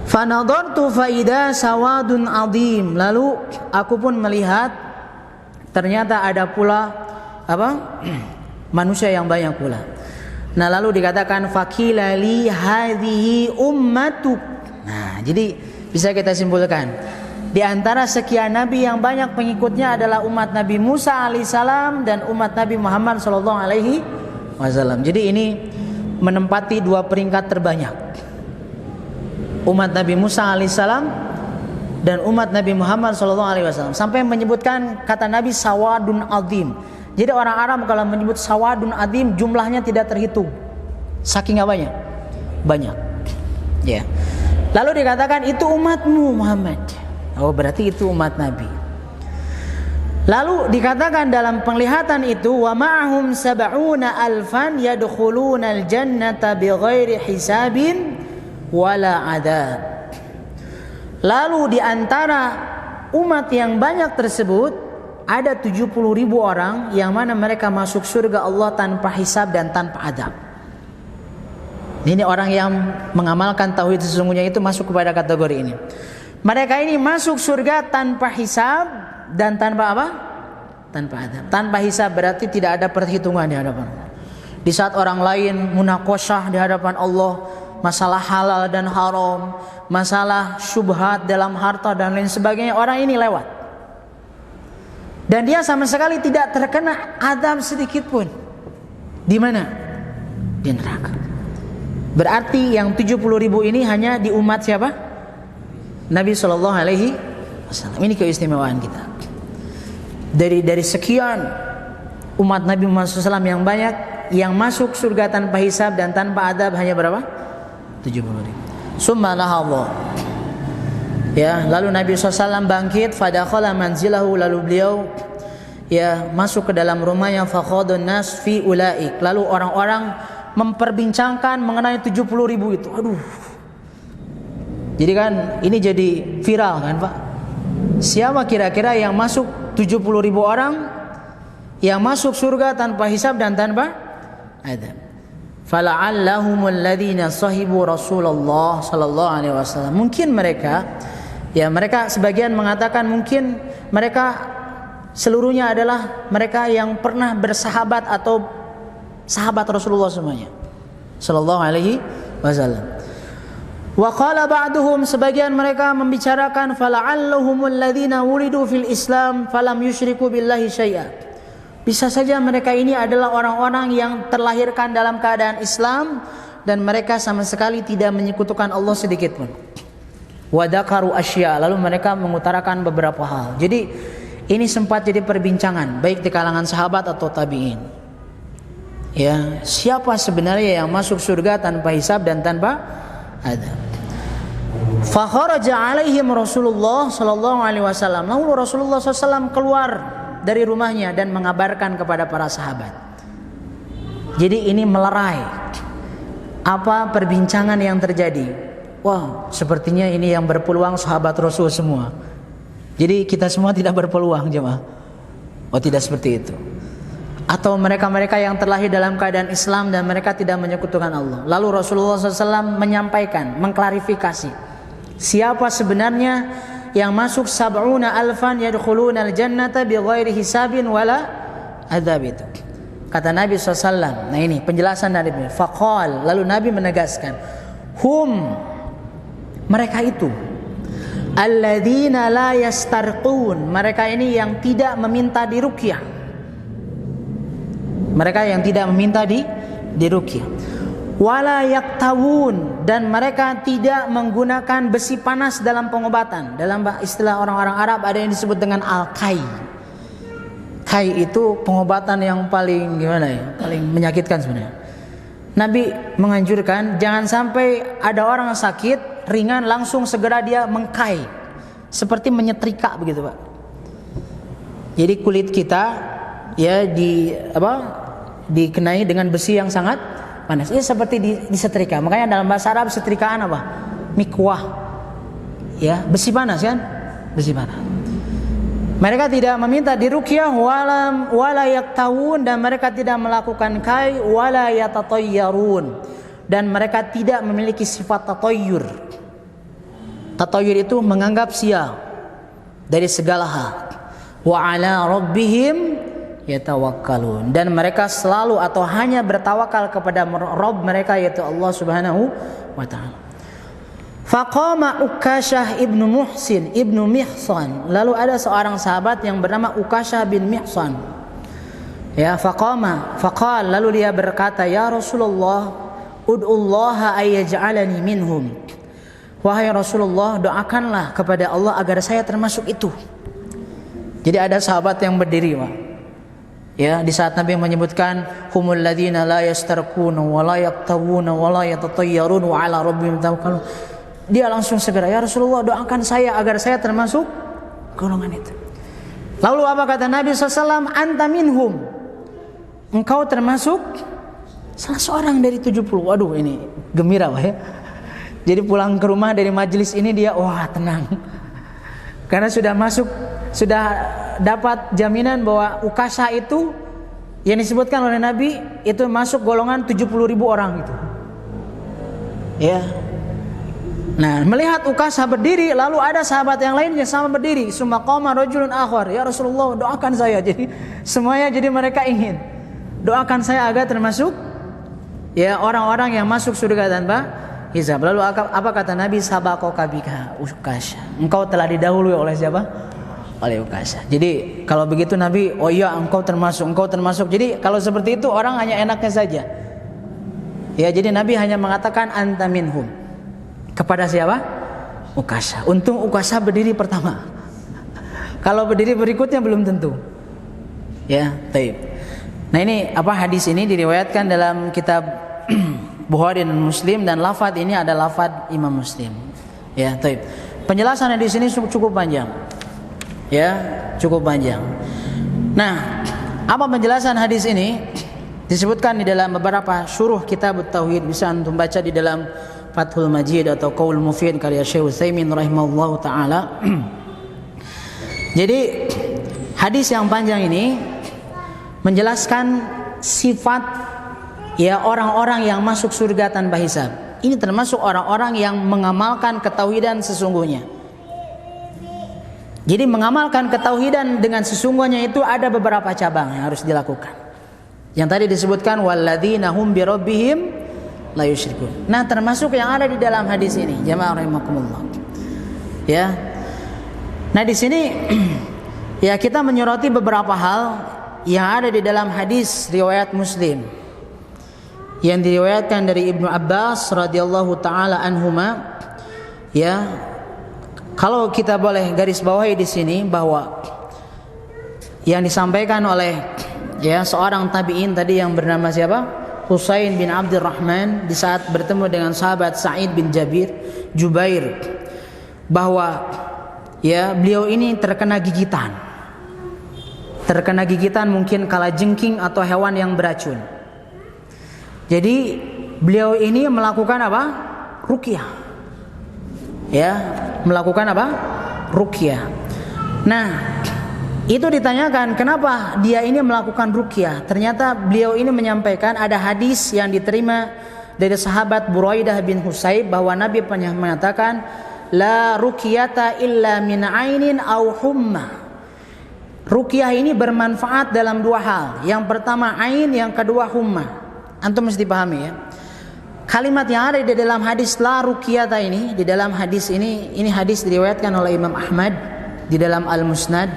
Fanadhartu faida sawadun azim. Lalu aku pun melihat ternyata ada pula apa? Manusia yang banyak pula. Nah, lalu dikatakan faqila li hadhihi ummatuk. Nah, jadi bisa kita simpulkan di antara sekian nabi yang banyak pengikutnya adalah umat Nabi Musa alaihissalam dan umat Nabi Muhammad sallallahu alaihi wasallam. Jadi ini menempati dua peringkat terbanyak. Umat Nabi Musa alaihissalam dan umat Nabi Muhammad sallallahu alaihi wasallam. Sampai menyebutkan kata Nabi sawadun azim. Jadi orang Arab kalau menyebut sawadun azim jumlahnya tidak terhitung. Saking apanya? Banyak. Ya. Lalu dikatakan itu umatmu Muhammad. Oh, berarti itu umat Nabi. Lalu dikatakan dalam penglihatan itu wa ma'ahum sab'una alfan yadkhuluna al-jannata bighairi hisabin wala adab. Lalu di antara umat yang banyak tersebut ada 70.000 orang yang mana mereka masuk surga Allah tanpa hisab dan tanpa adab. Ini orang yang mengamalkan tauhid sesungguhnya itu masuk kepada kategori ini. Mereka ini masuk surga tanpa hisab dan tanpa apa? Tanpa adab. Tanpa hisab berarti tidak ada perhitungan di hadapan Allah. Di saat orang lain munaqasyah di hadapan Allah masalah halal dan haram, masalah syubhat dalam harta dan lain sebagainya, orang ini lewat. Dan dia sama sekali tidak terkena adab sedikit pun. Di mana? Di neraka. Berarti yang 70.000 ini hanya di umat siapa? Nabi SAW. Ini keistimewaan kita. Dari sekian umat Nabi Muhammad SAW yang banyak, yang masuk surga tanpa hisab dan tanpa adab hanya berapa? 70.000. Summa nahadha. Ya, lalu Nabi SAW bangkit, fadakhala manzilahu, lalu beliau ya masuk ke dalam rumahnya, fakhadun nas fi ulaik. Lalu orang-orang memperbincangkan mengenai 70.000 itu. Aduh. Jadi kan ini jadi viral kan, Pak? Siapa kira-kira yang masuk 70.000 orang yang masuk surga tanpa hisab dan tanpa adab? Fala'allahumul ladzina sahibu Rasulullah sallallahu alaihi wasallam. Mungkin mereka sebagian mengatakan mungkin mereka seluruhnya adalah mereka yang pernah bersahabat atau sahabat Rasulullah semuanya sallallahu alaihi wasallam. Wa qala ba'duhum, sebagian mereka membicarakan fala'allahumul ladzina wulidu fil Islam falam yusyriku billahi syai'a. Bisa saja mereka ini adalah orang-orang yang terlahirkan dalam keadaan Islam dan mereka sama sekali tidak menyekutukan Allah sedikit pun. Wa dzakaru asya, lalu mereka mengutarakan beberapa hal. Jadi ini sempat jadi perbincangan baik di kalangan sahabat atau tabi'in. Ya, siapa sebenarnya yang masuk surga tanpa hisab dan tanpa adab? Fa kharaja alaihim Rasulullah sallallahu alaihi wasallam. Lalu Rasulullah SAW keluar dari rumahnya dan mengabarkan kepada para sahabat. Jadi ini melerai apa perbincangan yang terjadi. Wah, sepertinya ini yang berpeluang sahabat Rasul semua. Jadi kita semua tidak berpeluang, jemaah. Oh, tidak seperti itu. Atau mereka-mereka yang terlahir dalam keadaan Islam dan mereka tidak menyekutukan Allah. Lalu Rasulullah SAW menyampaikan, mengklarifikasi siapa sebenarnya yang masuk sab'una alfan yadkhuluna al-jannata bighairi hisabin wala adzab itu. Kata Nabi SAW. Nah ini penjelasan dari Nabi. Faqal, lalu Nabi menegaskan, hum, mereka itu alladzina la yastarqun, mereka ini yang tidak meminta diruqyah. Mereka yang tidak meminta diruqyah. Wala yaktawun, dan mereka tidak menggunakan besi panas dalam pengobatan. Dalam istilah orang-orang Arab ada yang disebut dengan al-kai. Kai itu pengobatan yang paling paling menyakitkan sebenarnya. Nabi menganjurkan jangan sampai ada orang sakit ringan langsung segera dia mengkai, seperti menyetrika begitu, Pak. Jadi kulit kita ya dikenai dengan besi yang sangat panas. Ini seperti disetrika. Makanya dalam bahasa Arab setrikaan apa? Mikwah. Ya, besi panas kan? Besi panas. Mereka tidak meminta diruqyah wala yaktawun, dan mereka tidak melakukan kai wala yatatayyarun, dan mereka tidak memiliki sifat tatayyur. Tatayyur itu menganggap sial dari segala hal. Wa ala rabbihim yatawakkalun, dan mereka selalu atau hanya bertawakal kepada Rabb mereka, yaitu Allah Subhanahu wa taala. Faqama Ukasyah ibnu Muhsin ibnu Mihsan, lalu ada seorang sahabat yang bernama Ukasyah bin Mihsan. Ya, faqal, lalu dia berkata, ya Rasulullah, ud'ullaha ayyaj'alani minhum. Wahai Rasulullah, doakanlah kepada Allah agar saya termasuk itu. Jadi ada sahabat yang berdiri, Pak. Ya, di saat Nabi menyebutkan humul ladzina la yastarquna wa la yaktawuna wa la yatatayyarun wa ala rabbihim tawakkalun. dia langsung segera, ya Rasulullah doakan saya agar saya termasuk golongan itu. Lalu apa kata Nabi SAW? Anta minhum, engkau termasuk salah seorang dari 70. Waduh, ini gembira ya. Jadi pulang ke rumah dari majelis ini dia wah tenang, karena sudah masuk, sudah dapat jaminan bahwa Ukasha itu yang disebutkan oleh Nabi itu masuk golongan 70.000 orang itu. Ya. Nah, melihat Ukasha berdiri, lalu ada sahabat yang lain yang sama berdiri. Summa qama rajulun akhar, ya Rasulullah doakan saya. Jadi semuanya jadi mereka ingin doakan saya agar termasuk ya orang-orang yang masuk surga tanpa hisab. Lalu apa kata Nabi? Sabaqaka bika Ukasha. Engkau telah didahului oleh siapa? Oleh Ukasha. Jadi kalau begitu Nabi, oh iya engkau termasuk. Jadi kalau seperti itu orang hanya enaknya saja. Ya, jadi Nabi hanya mengatakan anta minhum. Kepada siapa? Ukasha. Untung Ukasha berdiri pertama. Kalau berdiri berikutnya belum tentu. Ya, taib. Nah, ini hadis ini diriwayatkan dalam kitab Bukhari dan Muslim, dan lafaz ini ada lafaz Imam Muslim. Ya, taib. Penjelasannya di sini cukup panjang. Ya, cukup panjang. Nah, apa penjelasan hadis ini? Disebutkan di dalam beberapa syuruh kitab Tauhid, bisa antum baca di dalam Fathul Majid atau Qaul Mufid karya Syekh Utsaimin rahimahullahu taala. Jadi hadis yang panjang ini menjelaskan sifat ya orang-orang yang masuk surga tanpa hisab. Ini termasuk orang-orang yang mengamalkan ketauhidan sesungguhnya. Jadi mengamalkan ketauhidan dengan sesungguhnya itu ada beberapa cabang yang harus dilakukan. Yang tadi disebutkan walladzina hum bi rabbihim la yusyrikun. Nah, termasuk yang ada di dalam hadis ini, jamaah rahimakumullah. Ya. Nah, di sini ya kita menyoroti beberapa hal yang ada di dalam hadis riwayat Muslim yang diriwayatkan dari Ibnu Abbas radhiyallahu taala anhuma. Ya. Kalau kita boleh garis bawahi di sini bahwa yang disampaikan oleh ya seorang tabi'in tadi yang bernama siapa? Husain bin Abdurrahman di saat bertemu dengan sahabat Sa'id bin Jubair, bahwa ya beliau ini terkena gigitan mungkin kalajengking atau hewan yang beracun. Jadi beliau ini melakukan apa? Ruqyah. Ya, melakukan apa? Ruqyah. Nah, itu ditanyakan kenapa dia ini melakukan ruqyah. Ternyata beliau ini menyampaikan ada hadis yang diterima dari sahabat Buraidah bin Husayb bahwa Nabi pernah mengatakan la ruqyata illa min ainin aw humma. Ruqyah ini bermanfaat dalam dua hal. Yang pertama ain, yang kedua humma. Antum mesti pahami ya. Kalimat yang ada di dalam hadis la ruqyata ini, di dalam hadis ini hadis diriwayatkan oleh Imam Ahmad di dalam Al-Musnad.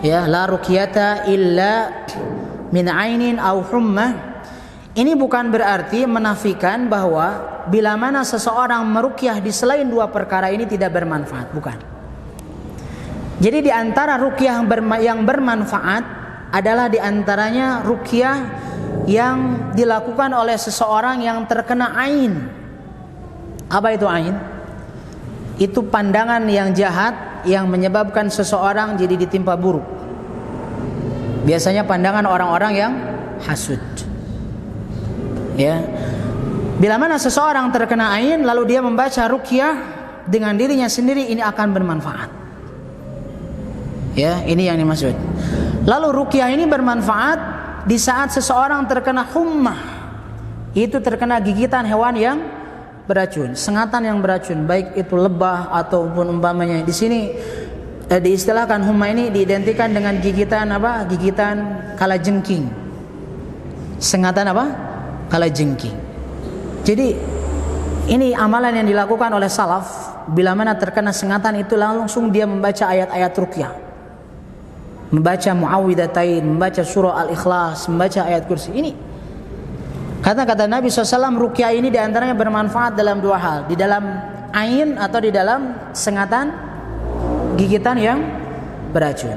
Ya, la ruqyata illa min ainin aw humma. Ini bukan berarti menafikan bahwa bila mana seseorang meruqyah di selain dua perkara ini tidak bermanfaat, bukan. Jadi di antara ruqyah yang bermanfaat adalah di antaranya ruqyah yang dilakukan oleh seseorang yang terkena ain. Apa itu ain? Itu pandangan yang jahat yang menyebabkan seseorang jadi ditimpa buruk. Biasanya pandangan orang-orang yang hasud. Ya. Bila mana seseorang terkena ain lalu dia membaca ruqyah dengan dirinya sendiri, ini akan bermanfaat. Ya, ini yang dimaksud. Lalu ruqyah ini bermanfaat di saat seseorang terkena hummah. Itu terkena gigitan hewan yang beracun, sengatan yang beracun, baik itu lebah ataupun umpamanya. Di sini diistilahkan humma ini diidentikan dengan gigitan apa? Gigitan kalajengking. Sengatan apa? Kalajengking. Jadi ini amalan yang dilakukan oleh salaf. Bila mana terkena sengatan itu langsung dia membaca ayat-ayat ruqyah, membaca muawwidhatain, membaca surah Al-Ikhlas, membaca ayat kursi. Ini kata Nabi SAW, ruqyah ini diantaranya bermanfaat dalam dua hal, di dalam ain atau di dalam sengatan gigitan yang beracun.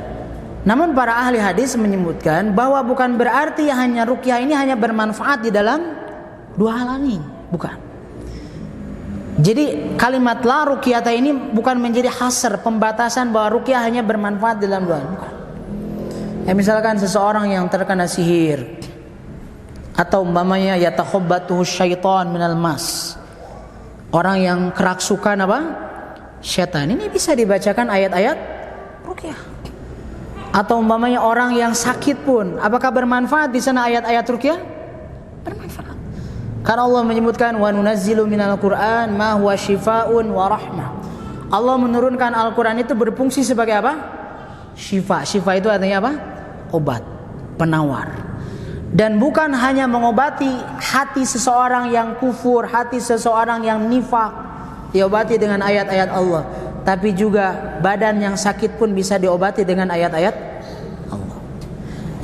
Namun para ahli hadis menyebutkan bahwa bukan berarti hanya ruqyah ini hanya bermanfaat di dalam dua hal ini, bukan. Jadi kalimat la ruqyata ini bukan menjadi hasr, pembatasan bahwa ruqyah hanya bermanfaat dalam doa, bukan. Ya, misalkan seseorang yang terkena sihir atau umpamanya yatakhabbatuhu syaitan minal mas, orang yang kerasukan apa? Syaitan, ini bisa dibacakan ayat-ayat ruqyah. Atau umpamanya orang yang sakit pun, apakah bermanfaat di sana ayat-ayat ruqyah? Bermanfaat. Karena Allah menyebutkan wa nunazzilu minal Qur'an ma huwa syifaa'un wa rahmah. Allah menurunkan Al-Qur'an itu berfungsi sebagai apa? Syifa. Syifa itu artinya apa? Obat, penawar. Dan bukan hanya mengobati hati seseorang yang kufur, hati seseorang yang nifak, diobati dengan ayat-ayat Allah, tapi juga badan yang sakit pun bisa diobati dengan ayat-ayat Allah.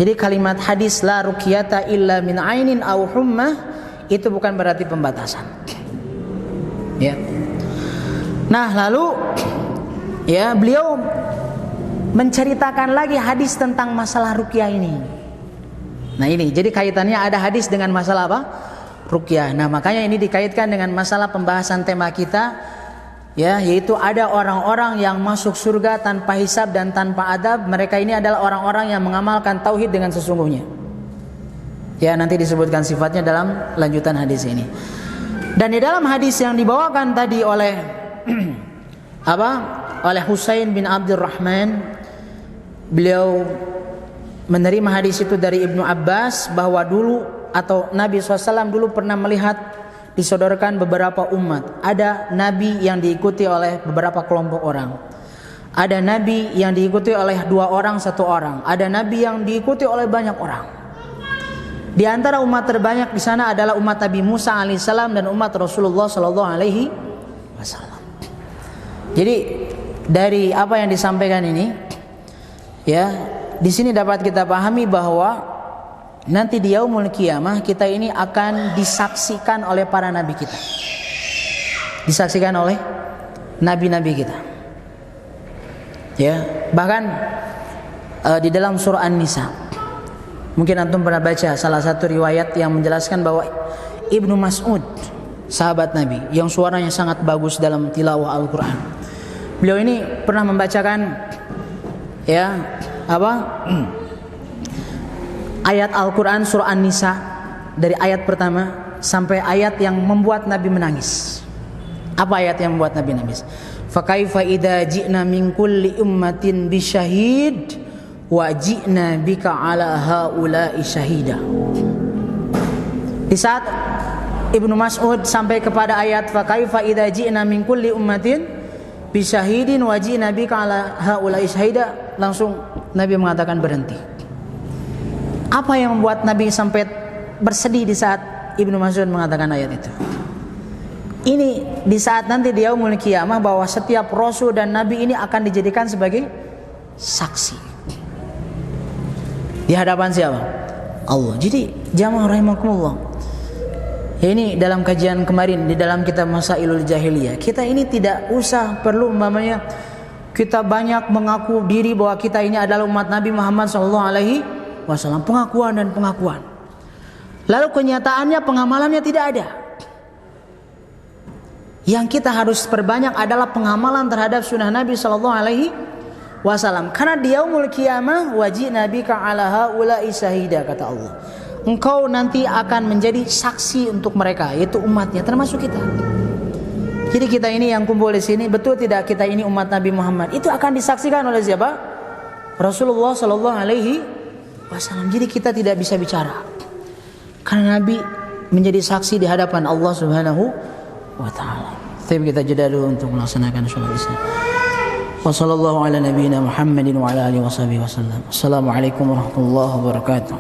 Jadi kalimat hadis la ruqyata illa min ainin aw hummah itu bukan berarti pembatasan. Ya. Nah, lalu ya beliau menceritakan lagi hadis tentang masalah ruqyah ini. Nah, ini jadi kaitannya ada hadis dengan masalah apa? Ruqyah. Nah, makanya ini dikaitkan dengan masalah pembahasan tema kita, ya, yaitu ada orang-orang yang masuk surga tanpa hisab dan tanpa adab. Mereka ini adalah orang-orang yang mengamalkan tauhid dengan sesungguhnya. Ya, nanti disebutkan sifatnya dalam lanjutan hadis ini. Dan di dalam hadis yang dibawakan tadi oleh oleh Husain bin Abdurrahman, beliau menerima hadis itu dari Ibnu Abbas bahwa dulu atau Nabi SAW dulu pernah melihat disodorkan beberapa umat. Ada nabi yang diikuti oleh beberapa kelompok orang. Ada nabi yang diikuti oleh 2 orang, 1 orang. Ada nabi yang diikuti oleh banyak orang. Di antara umat terbanyak di sana adalah umat Nabi Musa alaihissalam dan umat Rasulullah sallallahu alaihi wasallam. Jadi dari apa yang disampaikan ini, ya, di sini dapat kita pahami bahwa nanti di yaumul qiyamah kita ini akan disaksikan oleh para nabi kita. Disaksikan oleh nabi-nabi kita. Ya, bahkan di dalam surah An-Nisa, mungkin antum pernah baca salah satu riwayat yang menjelaskan bahwa Ibnu Mas'ud, sahabat Nabi yang suaranya sangat bagus dalam tilawah Al-Quran, beliau ini pernah membacakan ya ayat Al-Quran surah An-Nisa dari ayat pertama sampai ayat yang membuat Nabi menangis. Apa ayat yang membuat Nabi nangis? Fa kaifa idza ji'na min kulli ummatin bisyahid wa ji'na bika ala haula'i syahida. Di saat Ibnu Mas'ud sampai kepada ayat fa kaifa idza ji'na min kulli ummatin bisyahidin wa ji'na bika ala haula'i syahida, langsung Nabi mengatakan berhenti. Apa yang membuat Nabi sampai bersedih di saat Ibnu Mas'ud mengatakan ayat itu? Ini di saat nanti di yaumul qiyamah bahwa setiap rasul dan nabi ini akan dijadikan sebagai saksi di hadapan siapa? Allah. Jadi jamaah rahimakumullah, ini dalam kajian kemarin di dalam kitab Masailul Jahiliyah, kita ini tidak usah perlu umpamanya kita banyak mengaku diri bahwa kita ini adalah umat Nabi Muhammad SAW, pengakuan dan pengakuan, lalu kenyataannya pengamalannya tidak ada. Yang kita harus perbanyak adalah pengamalan terhadap sunnah Nabi SAW. Karena di yaumul qiyamah wajina bika ala haula'i syahida, kata Allah. Engkau nanti akan menjadi saksi untuk mereka, yaitu umatnya, termasuk kita. Jadi kita ini yang kumpul di sini, betul tidak kita ini umat Nabi Muhammad? Itu akan disaksikan oleh siapa? Rasulullah SAW. Jadi kita tidak bisa bicara, karena Nabi menjadi saksi di hadapan Allah Subhanahu wa ta'ala. Tapi kita jeda dulu untuk melaksanakan sholat isya. Wa sallallahu ala nabiyyina Muhammadin wa ala alihi washabihi wasallam. Assalamualaikum warahmatullahi wabarakatuh.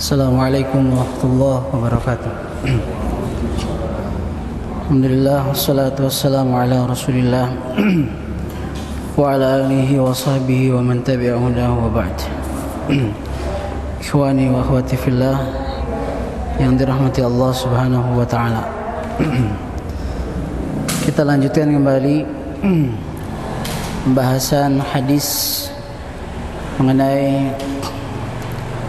Assalamualaikum warahmatullahi wabarakatuh. Alhamdulillah, wassalatu wassalamu ala Rasulillah wa ala alihi wa sahbihi wa man tabi'ahu lahu wa ba'd. Ikhwani wa akhwati fillah, yang dirahmati Allah Subhanahu wa taala. Kita lanjutkan kembali pembahasan hadis mengenai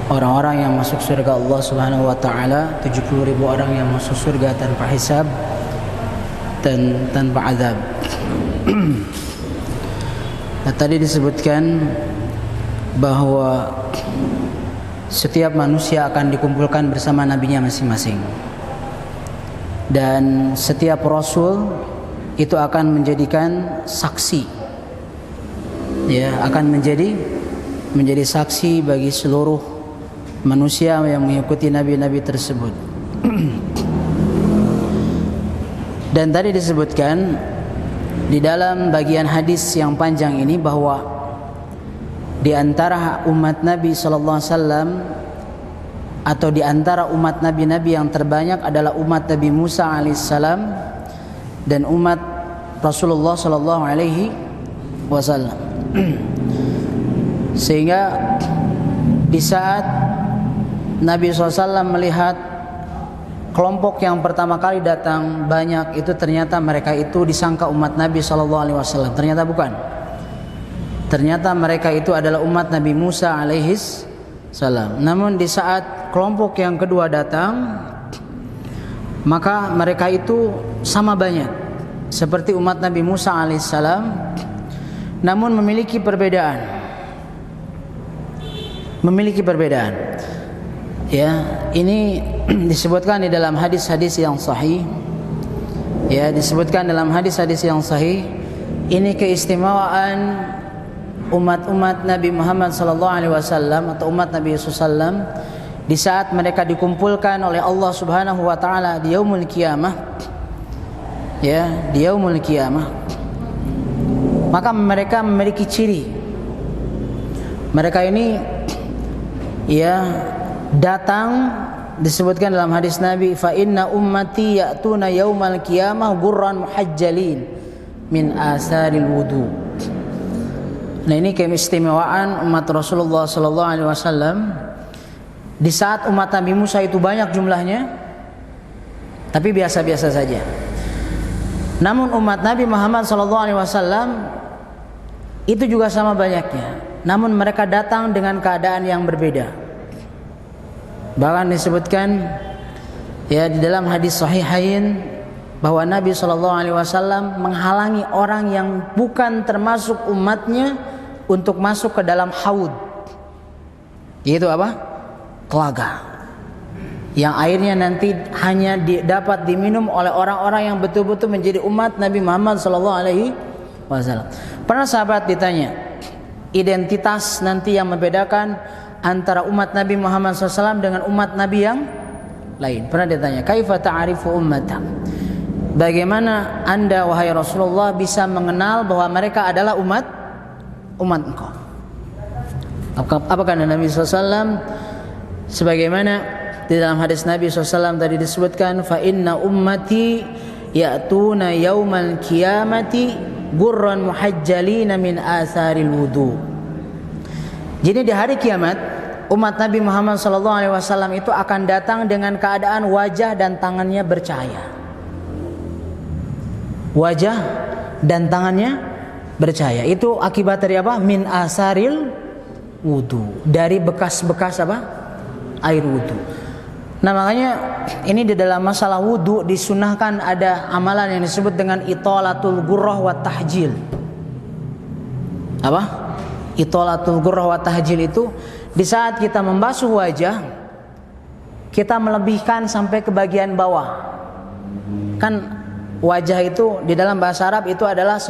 orang-orang yang masuk surga Allah Subhanahu wa taala, 70.000 orang yang masuk surga tanpa hisab dan tanpa azab. Nah, tadi disebutkan bahwa setiap manusia akan dikumpulkan bersama nabinya masing-masing, dan setiap rasul itu akan menjadikan saksi, ya, akan menjadi saksi bagi seluruh manusia yang mengikuti nabi-nabi tersebut. Dan tadi disebutkan di dalam bagian hadis yang panjang ini bahwa di antara umat Nabi sallallahu alaihi wasallam atau di antara umat nabi-nabi yang terbanyak adalah umat Nabi Musa alaihissalam dan umat Rasulullah sallallahu alaihi wasallam. Sehingga di saat Nabi SAW melihat kelompok yang pertama kali datang banyak, itu ternyata mereka itu disangka umat Nabi SAW. Ternyata bukan. Ternyata mereka itu adalah umat Nabi Musa alaihis salam. Namun di saat kelompok yang kedua datang, maka mereka itu sama banyak seperti umat Nabi Musa alaihis salam, namun memiliki perbedaan. Ya, ini disebutkan di dalam hadis-hadis yang sahih. Ya, disebutkan dalam hadis-hadis yang sahih. Ini keistimewaan umat-umat Nabi Muhammad sallallahu alaihi wasallam atau umat Nabi sallam di saat mereka dikumpulkan oleh Allah Subhanahu wa taala di yaumul qiyamah. Ya, di yaumul qiyamah. Maka mereka memiliki ciri. Mereka ini ya datang, disebutkan dalam hadis Nabi, fa inna ummati ya'tuna yaumal qiyamah gurran muhajjalin min asaril wudu. Nah, ini keistimewaan umat Rasulullah sallallahu alaihi wasallam. Di saat umat Nabi Musa itu banyak jumlahnya, tapi biasa-biasa saja. Namun umat Nabi Muhammad sallallahu alaihi wasallam itu juga sama banyaknya, namun mereka datang dengan keadaan yang berbeda. Bahkan disebutkan ya di dalam hadis sahihain bahwa Nabi SAW menghalangi orang yang bukan termasuk umatnya untuk masuk ke dalam haud, yaitu apa? Telaga, yang airnya nanti hanya dapat diminum oleh orang-orang yang betul-betul menjadi umat Nabi Muhammad SAW. Pernah sahabat ditanya identitas nanti yang membedakan antara umat Nabi Muhammad SAW dengan umat Nabi yang lain. Pernah ditanya, kaifa ta'arifu ummatak? Bagaimana anda wahai Rasulullah bisa mengenal bahwa mereka adalah umat engkau? Apa kata Nabi SAW? Sebagaimana di dalam hadis Nabi SAW tadi disebutkan, fa inna ummati ya'tuna yaumal qiyamati gurran muhajjalina min asaril wudu. Jadi di hari kiamat umat Nabi Muhammad SAW itu akan datang dengan keadaan wajah dan tangannya bercahaya. Wajah dan tangannya bercahaya. Itu akibat dari apa? Min asaril wudu. Dari bekas-bekas apa? Air wudu. Nah, makanya ini di dalam masalah wudu disunahkan ada amalan yang disebut dengan itolatul gurrah wa tahjil. Apa? Itolatul gurrah wa tahjil itu di saat kita membasuh wajah, kita melebihkan sampai ke bagian bawah. Kan wajah itu di dalam bahasa Arab itu adalah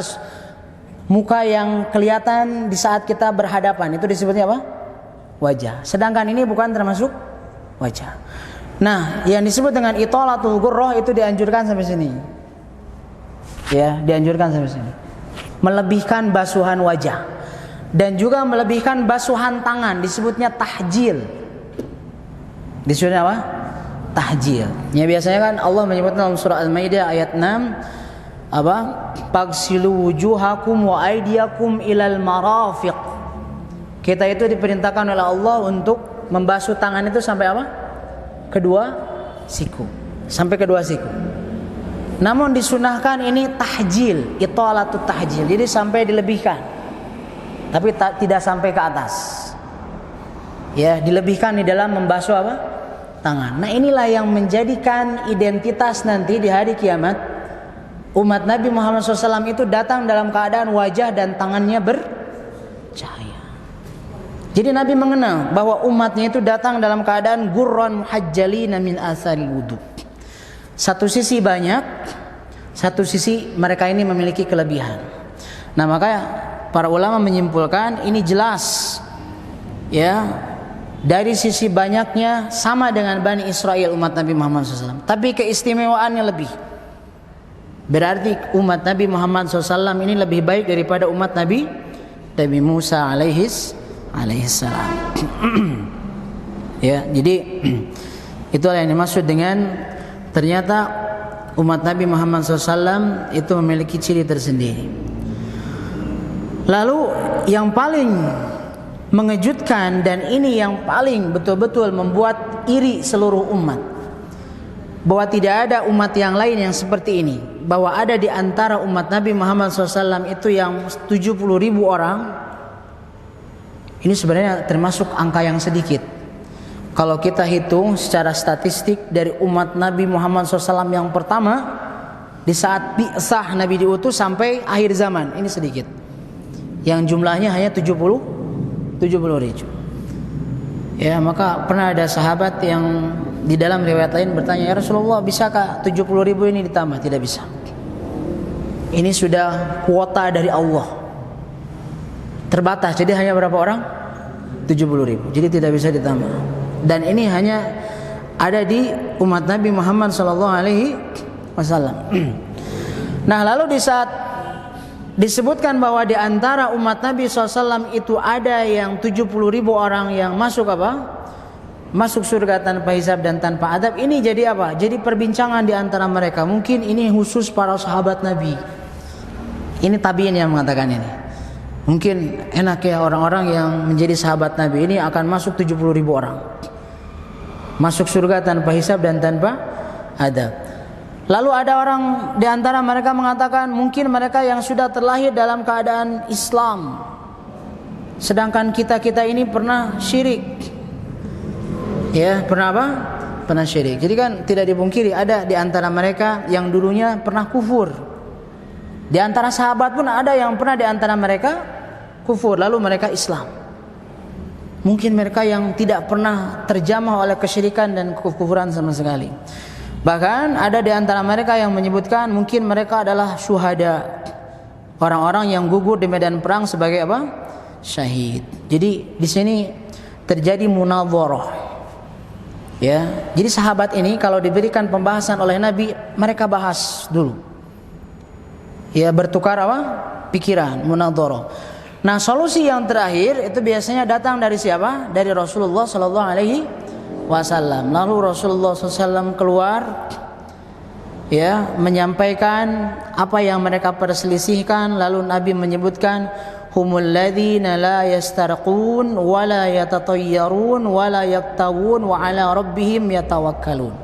muka yang kelihatan di saat kita berhadapan. Itu disebutnya apa? Wajah. Sedangkan ini bukan termasuk wajah. Nah, yang disebut dengan itolatul gurrah itu dianjurkan sampai sini. Ya, dianjurkan sampai sini. Melebihkan basuhan wajah. Dan juga melebihkan basuhan tangan, disebutnya tahjil. Disebutnya apa? Tahjil. Ya, biasanya kan Allah menyebutkan dalam surah Al-Maidah ayat 6 apa? Pagsilu wujuhakum wa aydiyakum ilal marafiq. Kita itu diperintahkan oleh Allah untuk membasuh tangan itu sampai apa? Kedua siku, sampai kedua siku. Namun disunahkan ini tahjil, italatut tahjil. Jadi sampai dilebihkan. Tapi tidak sampai ke atas. Ya, dilebihkan di dalam membasuh apa? Tangan. Nah, inilah yang menjadikan identitas nanti di hari kiamat. Umat Nabi Muhammad SAW itu datang dalam keadaan wajah dan tangannya bercahaya. Jadi Nabi mengenal bahwa umatnya itu datang dalam keadaan gurran muhajjalina min asaril wudu. Satu sisi banyak, satu sisi mereka ini memiliki kelebihan. Nah, maka para ulama menyimpulkan ini jelas ya, dari sisi banyaknya sama dengan Bani Israel umat Nabi Muhammad SAW, tapi keistimewaannya lebih. Berarti umat Nabi Muhammad SAW ini lebih baik daripada umat Nabi Musa alaihissalam. Ya, jadi itulah yang dimaksud dengan ternyata umat Nabi Muhammad SAW itu memiliki ciri tersendiri. Lalu yang paling mengejutkan dan ini yang paling betul-betul membuat iri seluruh umat, bahwa tidak ada umat yang lain yang seperti ini, bahwa ada di antara umat Nabi Muhammad SAW itu yang 70.000 orang. Ini sebenarnya termasuk angka yang sedikit. Kalau kita hitung secara statistik dari umat Nabi Muhammad SAW yang pertama, di saat bi'sah Nabi diutus sampai akhir zaman, ini sedikit. Yang jumlahnya hanya 70.000. Ya, maka pernah ada sahabat yang di dalam riwayat lain bertanya, "Ya Rasulullah, bisakah 70.000 ini ditambah?" Tidak bisa. Ini sudah kuota dari Allah. Terbatas, jadi hanya berapa orang? 70.000. Jadi tidak bisa ditambah. Dan ini hanya ada di umat Nabi Muhammad SAW. Nah, lalu di saat disebutkan bahwa di antara umat Nabi SAW itu ada yang 70.000 orang yang masuk apa? Masuk surga tanpa hisab dan tanpa adab. Ini jadi apa? Jadi perbincangan di antara mereka. Mungkin ini khusus para sahabat Nabi. Ini tabi'in yang mengatakan ini. Mungkin enak ya orang-orang yang menjadi sahabat Nabi ini akan masuk 70.000 orang. Masuk surga tanpa hisab dan tanpa adab. Lalu ada orang di antara mereka mengatakan mungkin mereka yang sudah terlahir dalam keadaan Islam. Sedangkan kita ini pernah syirik. Ya, pernah apa? Pernah syirik. Jadi kan tidak dipungkiri ada di antara mereka yang dulunya pernah kufur. Di antara sahabat pun ada yang pernah di antara mereka kufur, lalu mereka Islam. Mungkin mereka yang tidak pernah terjamah oleh kesyirikan dan kekufuran sama sekali. Bahkan ada di antara mereka yang menyebutkan mungkin mereka adalah syuhada, orang-orang yang gugur di medan perang sebagai apa? Syahid. Jadi di sini terjadi munadharah. Ya, jadi sahabat ini kalau diberikan pembahasan oleh Nabi, mereka bahas dulu. Ya, bertukar apa? Pikiran, munadharah. Nah, solusi yang terakhir itu biasanya datang dari siapa? Dari Rasulullah SAW. Lalu Rasulullah SAW keluar, ya, menyampaikan apa yang mereka perselisihkan. Lalu Nabi menyebutkan, humul ladzina la yastarqun wa la yatatayyarun wa la yaktawun wa ala rabbihim yatawakkalun.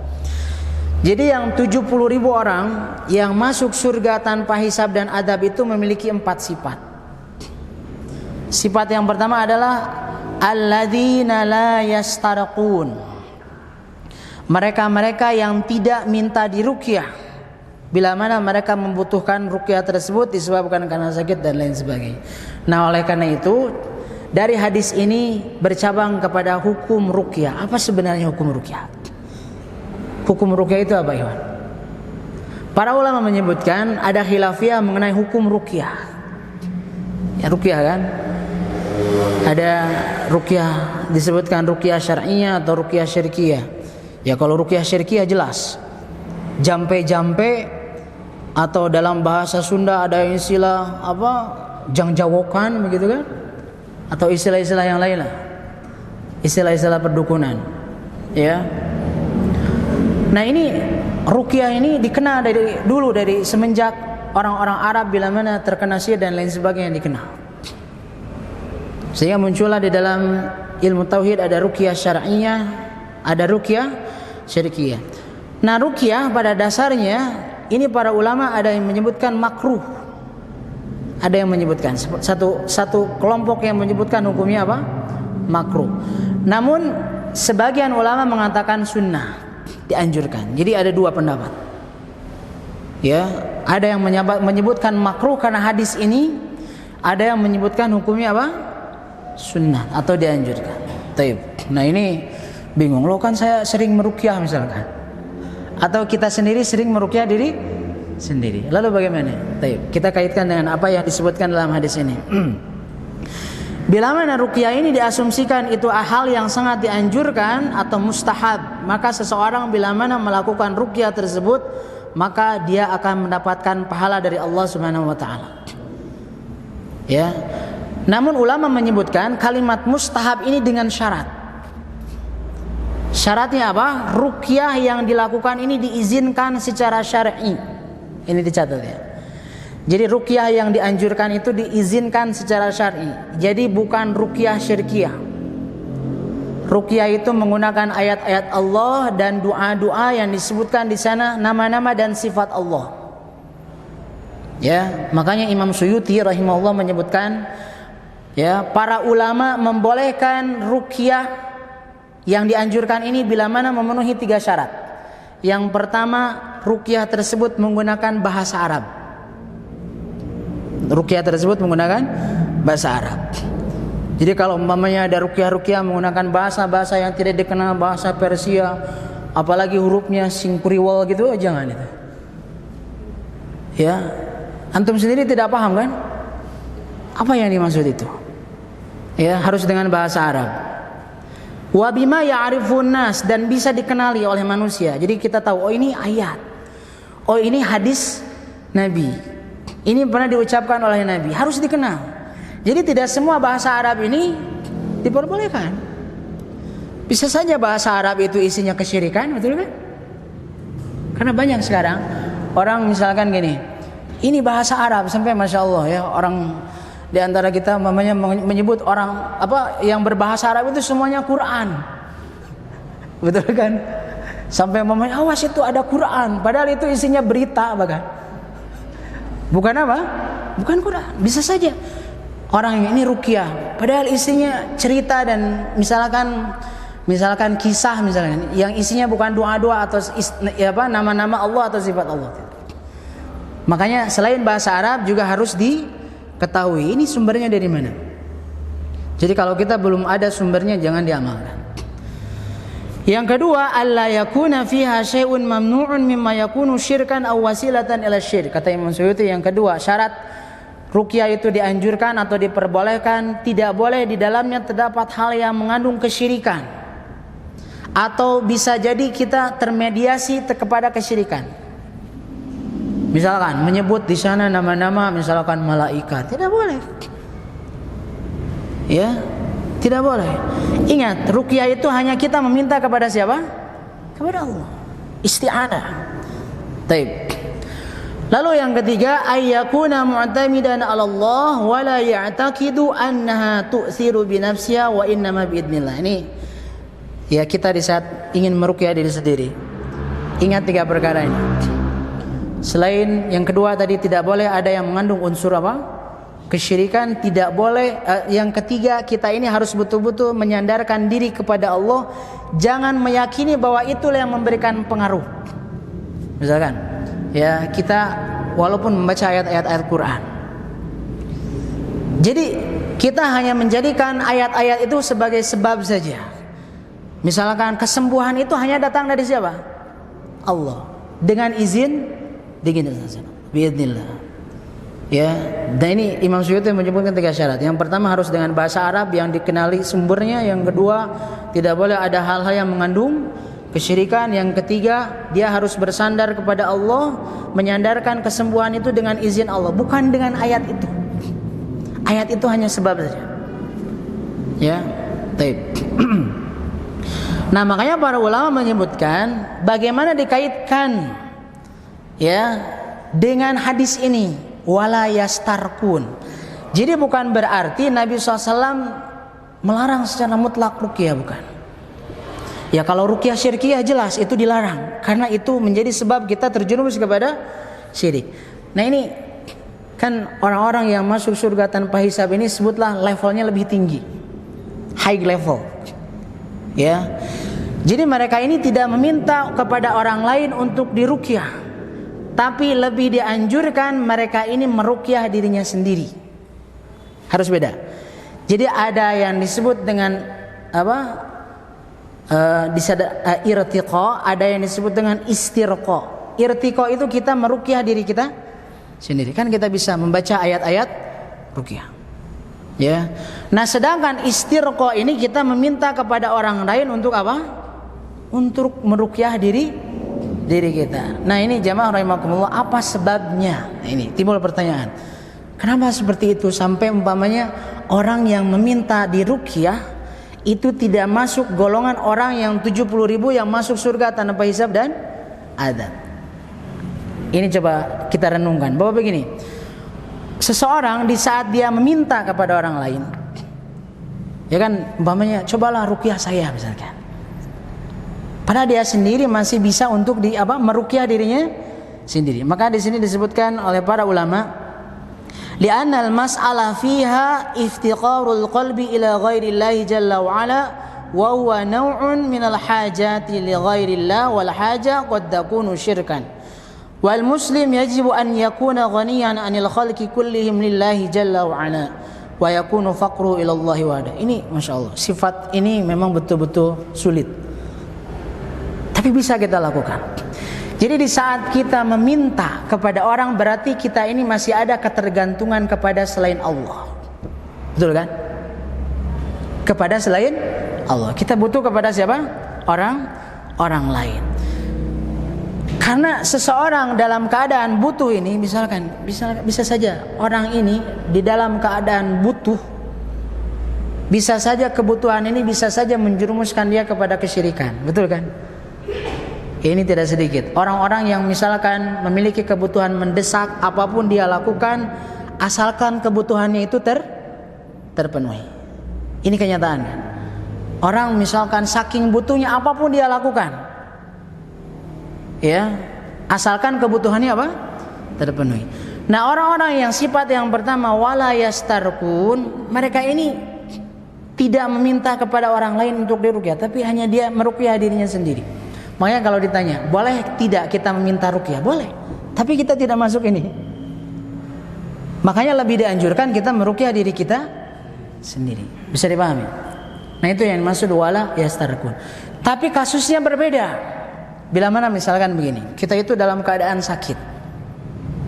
Jadi yang 70.000 orang yang masuk surga tanpa hisab dan adab itu memiliki 4 sifat. Sifat yang pertama adalah alladzina la yastarqun. Mereka-mereka yang tidak minta diruqyah bila mana mereka membutuhkan ruqyah tersebut disebabkan karena sakit dan lain sebagainya. Nah, oleh karena itu dari hadis ini bercabang kepada hukum ruqyah. Apa sebenarnya hukum ruqyah? Hukum ruqyah itu apa, Iwan? Para ulama menyebutkan ada khilafiyah mengenai hukum ruqyah. Ya, ruqyah kan? Ada ruqyah disebutkan ruqyah syar'iyyah atau ruqyah syirkiyah. Ya, kalau ruqyah syirkiyah jelas. Jampe-jampe atau dalam bahasa Sunda ada istilah apa? Jangjawokan begitu kan? Atau istilah-istilah yang lain lah. Istilah-istilah perdukunan. Ya. Nah, ini ruqyah ini dikenal dari dulu, dari semenjak orang-orang Arab bila mana terkena sihir dan lain sebagainya dikenal. Sehingga muncullah di dalam ilmu tauhid ada ruqyah syar'iyyah, ada ruqyah syirkiyah. Nah, ruqyah pada dasarnya ini para ulama ada yang menyebutkan makruh. Ada yang menyebutkan satu kelompok yang menyebutkan hukumnya apa? Makruh. Namun sebagian ulama mengatakan sunnah, dianjurkan. Jadi ada dua pendapat. Ya, ada yang menyebutkan makruh karena hadis ini, ada yang menyebutkan hukumnya apa? Sunnah atau dianjurkan. Taib. Nah, ini bingung loh, kan saya sering meruqyah misalkan. Atau kita sendiri sering meruqyah diri sendiri. Lalu bagaimana? Taib. Kita kaitkan dengan apa yang disebutkan dalam hadis ini. Bila mana ruqyah ini diasumsikan itu hal yang sangat dianjurkan atau mustahab, maka seseorang bila mana melakukan ruqyah tersebut, maka dia akan mendapatkan pahala dari Allah Subhanahu wa taala. Ya. Namun ulama menyebutkan kalimat mustahab ini dengan syarat. Syaratnya apa? Ruqyah yang dilakukan ini diizinkan secara syar'i. Ini dicatat ya. Jadi ruqyah yang dianjurkan itu diizinkan secara syar'i. Jadi bukan ruqyah syirkiyah. Ruqyah itu menggunakan ayat-ayat Allah dan doa-doa yang disebutkan di sana nama-nama dan sifat Allah. Ya, makanya Imam Suyuti rahimahullah menyebutkan, ya, para ulama membolehkan ruqyah yang dianjurkan ini bila mana memenuhi 3 syarat. Yang pertama, ruqyah tersebut menggunakan bahasa Arab. Ruqyah tersebut menggunakan bahasa Arab. Jadi kalau umpamanya ada ruqyah menggunakan bahasa-bahasa yang tidak dikenal, bahasa Persia, apalagi hurufnya singpuriwal gitu, jangan itu. Ya, antum sendiri tidak paham kan? Apa yang dimaksud itu? Ya, harus dengan bahasa Arab. Wa bima ya'rifun nas, dan bisa dikenali oleh manusia. Jadi kita tahu, oh ini ayat, oh ini hadis Nabi, ini pernah diucapkan oleh Nabi, harus dikenal. Jadi tidak semua bahasa Arab ini diperbolehkan. Bisa saja bahasa Arab itu isinya kesyirikan, betul kan? Karena banyak sekarang orang misalkan gini, ini bahasa Arab sampai masya Allah ya, orang di antara kita mamanya menyebut orang apa yang berbahasa Arab itu semuanya Quran. Betul kan? Sampai mamanya awas itu ada Quran, padahal itu isinya berita bahkan. Bukan apa? Bukan Quran. Bisa saja orang ini ruqyah, padahal isinya cerita dan misalkan kisah misalkan yang isinya bukan doa-doa atau nama-nama Allah atau sifat Allah. Makanya selain bahasa Arab juga harus diketahui ini sumbernya dari mana. Jadi kalau kita belum ada sumbernya jangan diamalkan. Yang kedua, alla yakuna fiha syai'un mamnu'un mimma yakunu syirkan aw wasilatan ila syirk. Kata Imam Suyuti, yang kedua, syarat ruqyah itu dianjurkan atau diperbolehkan, tidak boleh di dalamnya terdapat hal yang mengandung kesyirikan atau bisa jadi kita termediasi kepada kesyirikan. Misalkan menyebut di sana nama-nama misalkan malaikat, tidak boleh. Ya, tidak boleh. Ingat, ruqyah itu hanya kita meminta kepada siapa? Kepada Allah. Isti'anah. Taib. Lalu yang ketiga, ayyakuna mu'tamidan 'ala Allah wa la ya'taqidu annaha tu'thiru bi nafsiha wa innama bi idznillah. Ini ya kita di saat ingin meruqyah diri sendiri. Ingat 3 perkara ini. Selain yang kedua tadi tidak boleh ada yang mengandung unsur apa? Kesyirikan, tidak boleh. Yang ketiga, kita ini harus betul-betul menyandarkan diri kepada Allah, jangan meyakini bahwa itulah yang memberikan pengaruh. Misalkan, ya kita walaupun membaca ayat-ayat Quran, jadi kita hanya menjadikan ayat-ayat itu sebagai sebab saja. Misalkan kesembuhan itu hanya datang dari siapa? Allah. Dengan izin, biidznillah. Ya, dan ini Imam Suyuti menyebutkan 3 syarat. Yang pertama harus dengan bahasa Arab yang dikenali sumbernya. Yang kedua, tidak boleh ada hal-hal yang mengandung kesyirikan. Yang ketiga, dia harus bersandar kepada Allah, menyandarkan kesembuhan itu dengan izin Allah, bukan dengan ayat itu. Ayat itu hanya sebab saja. Ya, baik. Nah, makanya para ulama menyebutkan bagaimana dikaitkan ya dengan hadis ini. Wala yastarkun. Jadi bukan berarti Nabi SAW melarang secara mutlak ruqyah, bukan. Ya kalau ruqyah syirkiyah jelas itu dilarang, karena itu menjadi sebab kita terjerumus kepada syirik. Nah ini kan orang-orang yang masuk surga tanpa hisab ini sebutlah levelnya lebih tinggi, high level. Ya, jadi mereka ini tidak meminta kepada orang lain untuk diruqyah, tapi lebih dianjurkan mereka ini meruqyah dirinya sendiri. Harus beda. Jadi ada yang disebut dengan apa? Irtiqa, ada yang disebut dengan istirqa. Irtiqa itu kita meruqyah diri kita sendiri. Kan kita bisa membaca ayat-ayat ruqyah. Ya. Nah, sedangkan istirqa ini kita meminta kepada orang lain untuk apa? Untuk meruqyah diri kita. Nah, ini jamaah rahimakumullah, apa sebabnya? Nah, ini timbul pertanyaan. Kenapa seperti itu sampai umpamanya orang yang meminta diruqyah itu tidak masuk golongan orang yang 70.000 yang masuk surga tanpa hisab dan adab. Ini coba kita renungkan bahwa begini, seseorang di saat dia meminta kepada orang lain, ya kan, umpamanya cobalah ruqyah saya misalkan, padahal dia sendiri masih bisa untuk meruqyah dirinya sendiri. Maka di sini disebutkan oleh para ulama, li'anna al-mas'ala fiha iftiqarul qalbi ila ghairillahi jalla wa ala wa huwa naw'un minal hajati li ghairillah wal haja qad takunu syirkan wal muslim yajibu an yakuna ghaniyan 'anil khalqi kullihim lillahi jalla wa ala wa yakunu faqru ila Allahi wahda. Ini masyaallah, sifat ini memang betul-betul sulit, tapi bisa kita lakukan. Jadi di saat kita meminta kepada orang, berarti kita ini masih ada ketergantungan kepada selain Allah. Betul kan? Kepada selain Allah. Kita butuh kepada siapa? Orang lain. Karena seseorang dalam keadaan butuh ini, misalkan bisa saja orang ini di dalam keadaan butuh, bisa saja kebutuhan ini bisa saja menjerumuskan dia kepada kesyirikan. Betul kan? Ini tidak sedikit orang-orang yang misalkan memiliki kebutuhan mendesak, apapun dia lakukan asalkan kebutuhannya itu terpenuhi. Ini kenyataan. Orang misalkan saking butuhnya apapun dia lakukan, ya, asalkan kebutuhannya apa? Terpenuhi. Nah, orang-orang yang sifat yang pertama wala yastarqun, mereka ini tidak meminta kepada orang lain untuk diruqyah, tapi hanya dia meruqyah dirinya sendiri. Makanya kalau ditanya, boleh tidak kita meminta ruqyah? Boleh, tapi kita tidak masuk ini. Makanya lebih dianjurkan kita meruqyah diri kita sendiri. Bisa dipahami? Nah, itu yang maksud wala yastarqun. Tapi kasusnya berbeda. Bila mana misalkan begini, kita itu dalam keadaan sakit.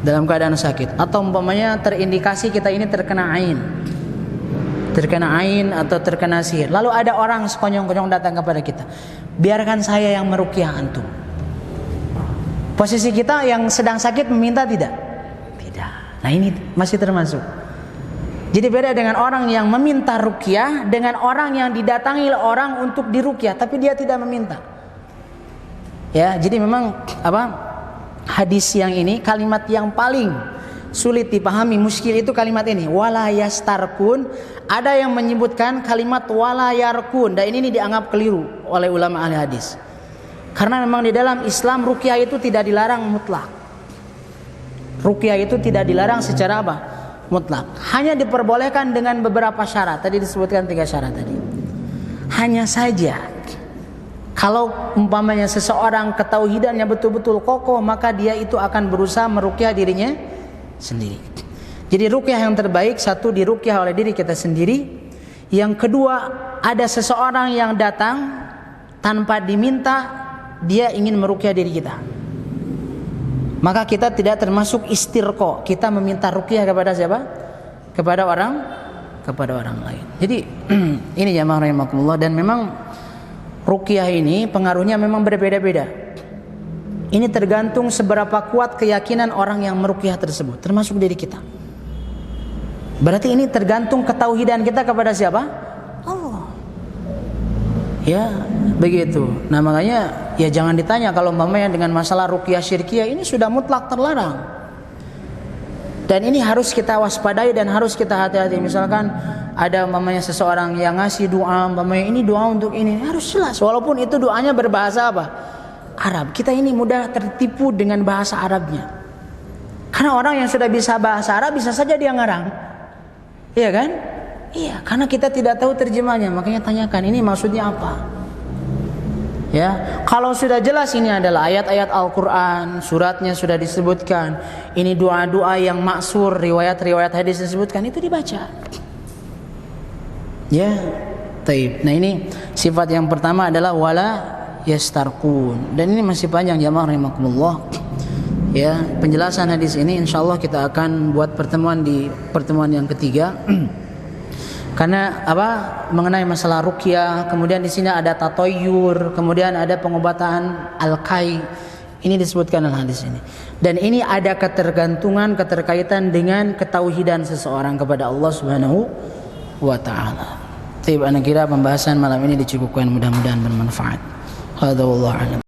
Dalam keadaan sakit atau umpamanya terindikasi kita ini terkena ain atau terkena sihir. Lalu ada orang sekonyong-konyong datang kepada kita, biarkan saya yang meruqyah antum. Posisi kita yang sedang sakit meminta tidak? Tidak. Nah, ini masih termasuk. Jadi beda dengan orang yang meminta ruqyah dengan orang yang didatangi orang untuk diruqyah tapi dia tidak meminta. Ya, jadi memang hadis yang ini, kalimat yang paling sulit dipahami, muskil itu kalimat ini, wala yastarqun. Ada yang menyebutkan kalimat wala yarqun, dan ini dianggap keliru oleh ulama ahli hadis. Karena memang di dalam Islam ruqyah itu tidak dilarang mutlak. Ruqyah itu tidak dilarang secara mutlak. Hanya diperbolehkan dengan beberapa syarat. Tadi disebutkan 3 syarat tadi. Hanya saja kalau umpamanya seseorang ketauhidannya betul-betul kokoh, maka dia itu akan berusaha meruqyah dirinya sendiri. Jadi ruqyah yang terbaik, satu, diruqyah oleh diri kita sendiri. Yang kedua, ada seseorang yang datang tanpa diminta, dia ingin meruqyah diri kita, maka kita tidak termasuk istirqa. Kita meminta ruqyah kepada siapa? Kepada orang lain. Jadi ini jamaah rahimakumullah, dan memang ruqyah ini pengaruhnya memang berbeda-beda. Ini tergantung seberapa kuat keyakinan orang yang meruqyah tersebut, termasuk diri kita. Berarti ini tergantung ketauhidan kita kepada siapa? Allah. Ya, begitu. Nah, makanya ya jangan ditanya kalau umpamanya dengan masalah ruqyah syirkiyah ini sudah mutlak terlarang. Dan ini harus kita waspadai dan harus kita hati-hati. Misalkan ada mamanya seseorang yang ngasih doa, mamanya ini doa untuk ini, harus jelas. Walaupun itu doanya berbahasa apa? Arab. Kita ini mudah tertipu dengan bahasa Arabnya. Karena orang yang sudah bisa bahasa Arab bisa saja dia ngarang. Iya kan? Iya, karena kita tidak tahu terjemahnya, makanya tanyakan ini maksudnya apa. Ya, kalau sudah jelas ini adalah ayat-ayat Al-Quran, suratnya sudah disebutkan, ini doa-doa yang maksur, riwayat-riwayat hadis disebutkan, itu dibaca. Ya, taib. Nah ini sifat yang pertama adalah wala yastarqun. Dan ini masih panjang jamaah rahimakumullah. Ya, penjelasan hadis ini insyaallah kita akan buat pertemuan di pertemuan yang ketiga. Karena apa? Mengenai masalah ruqyah, kemudian di sini ada tatoyur, kemudian ada pengobatan al-kai. Ini disebutkan dalam hadis ini. Dan ini ada keterkaitan dengan ketauhidan seseorang kepada Allah Subhanahu wa taala. Baik, ana kira pembahasan malam ini dicukupkan, mudah-mudahan bermanfaat. Hadza wallahu a'lam.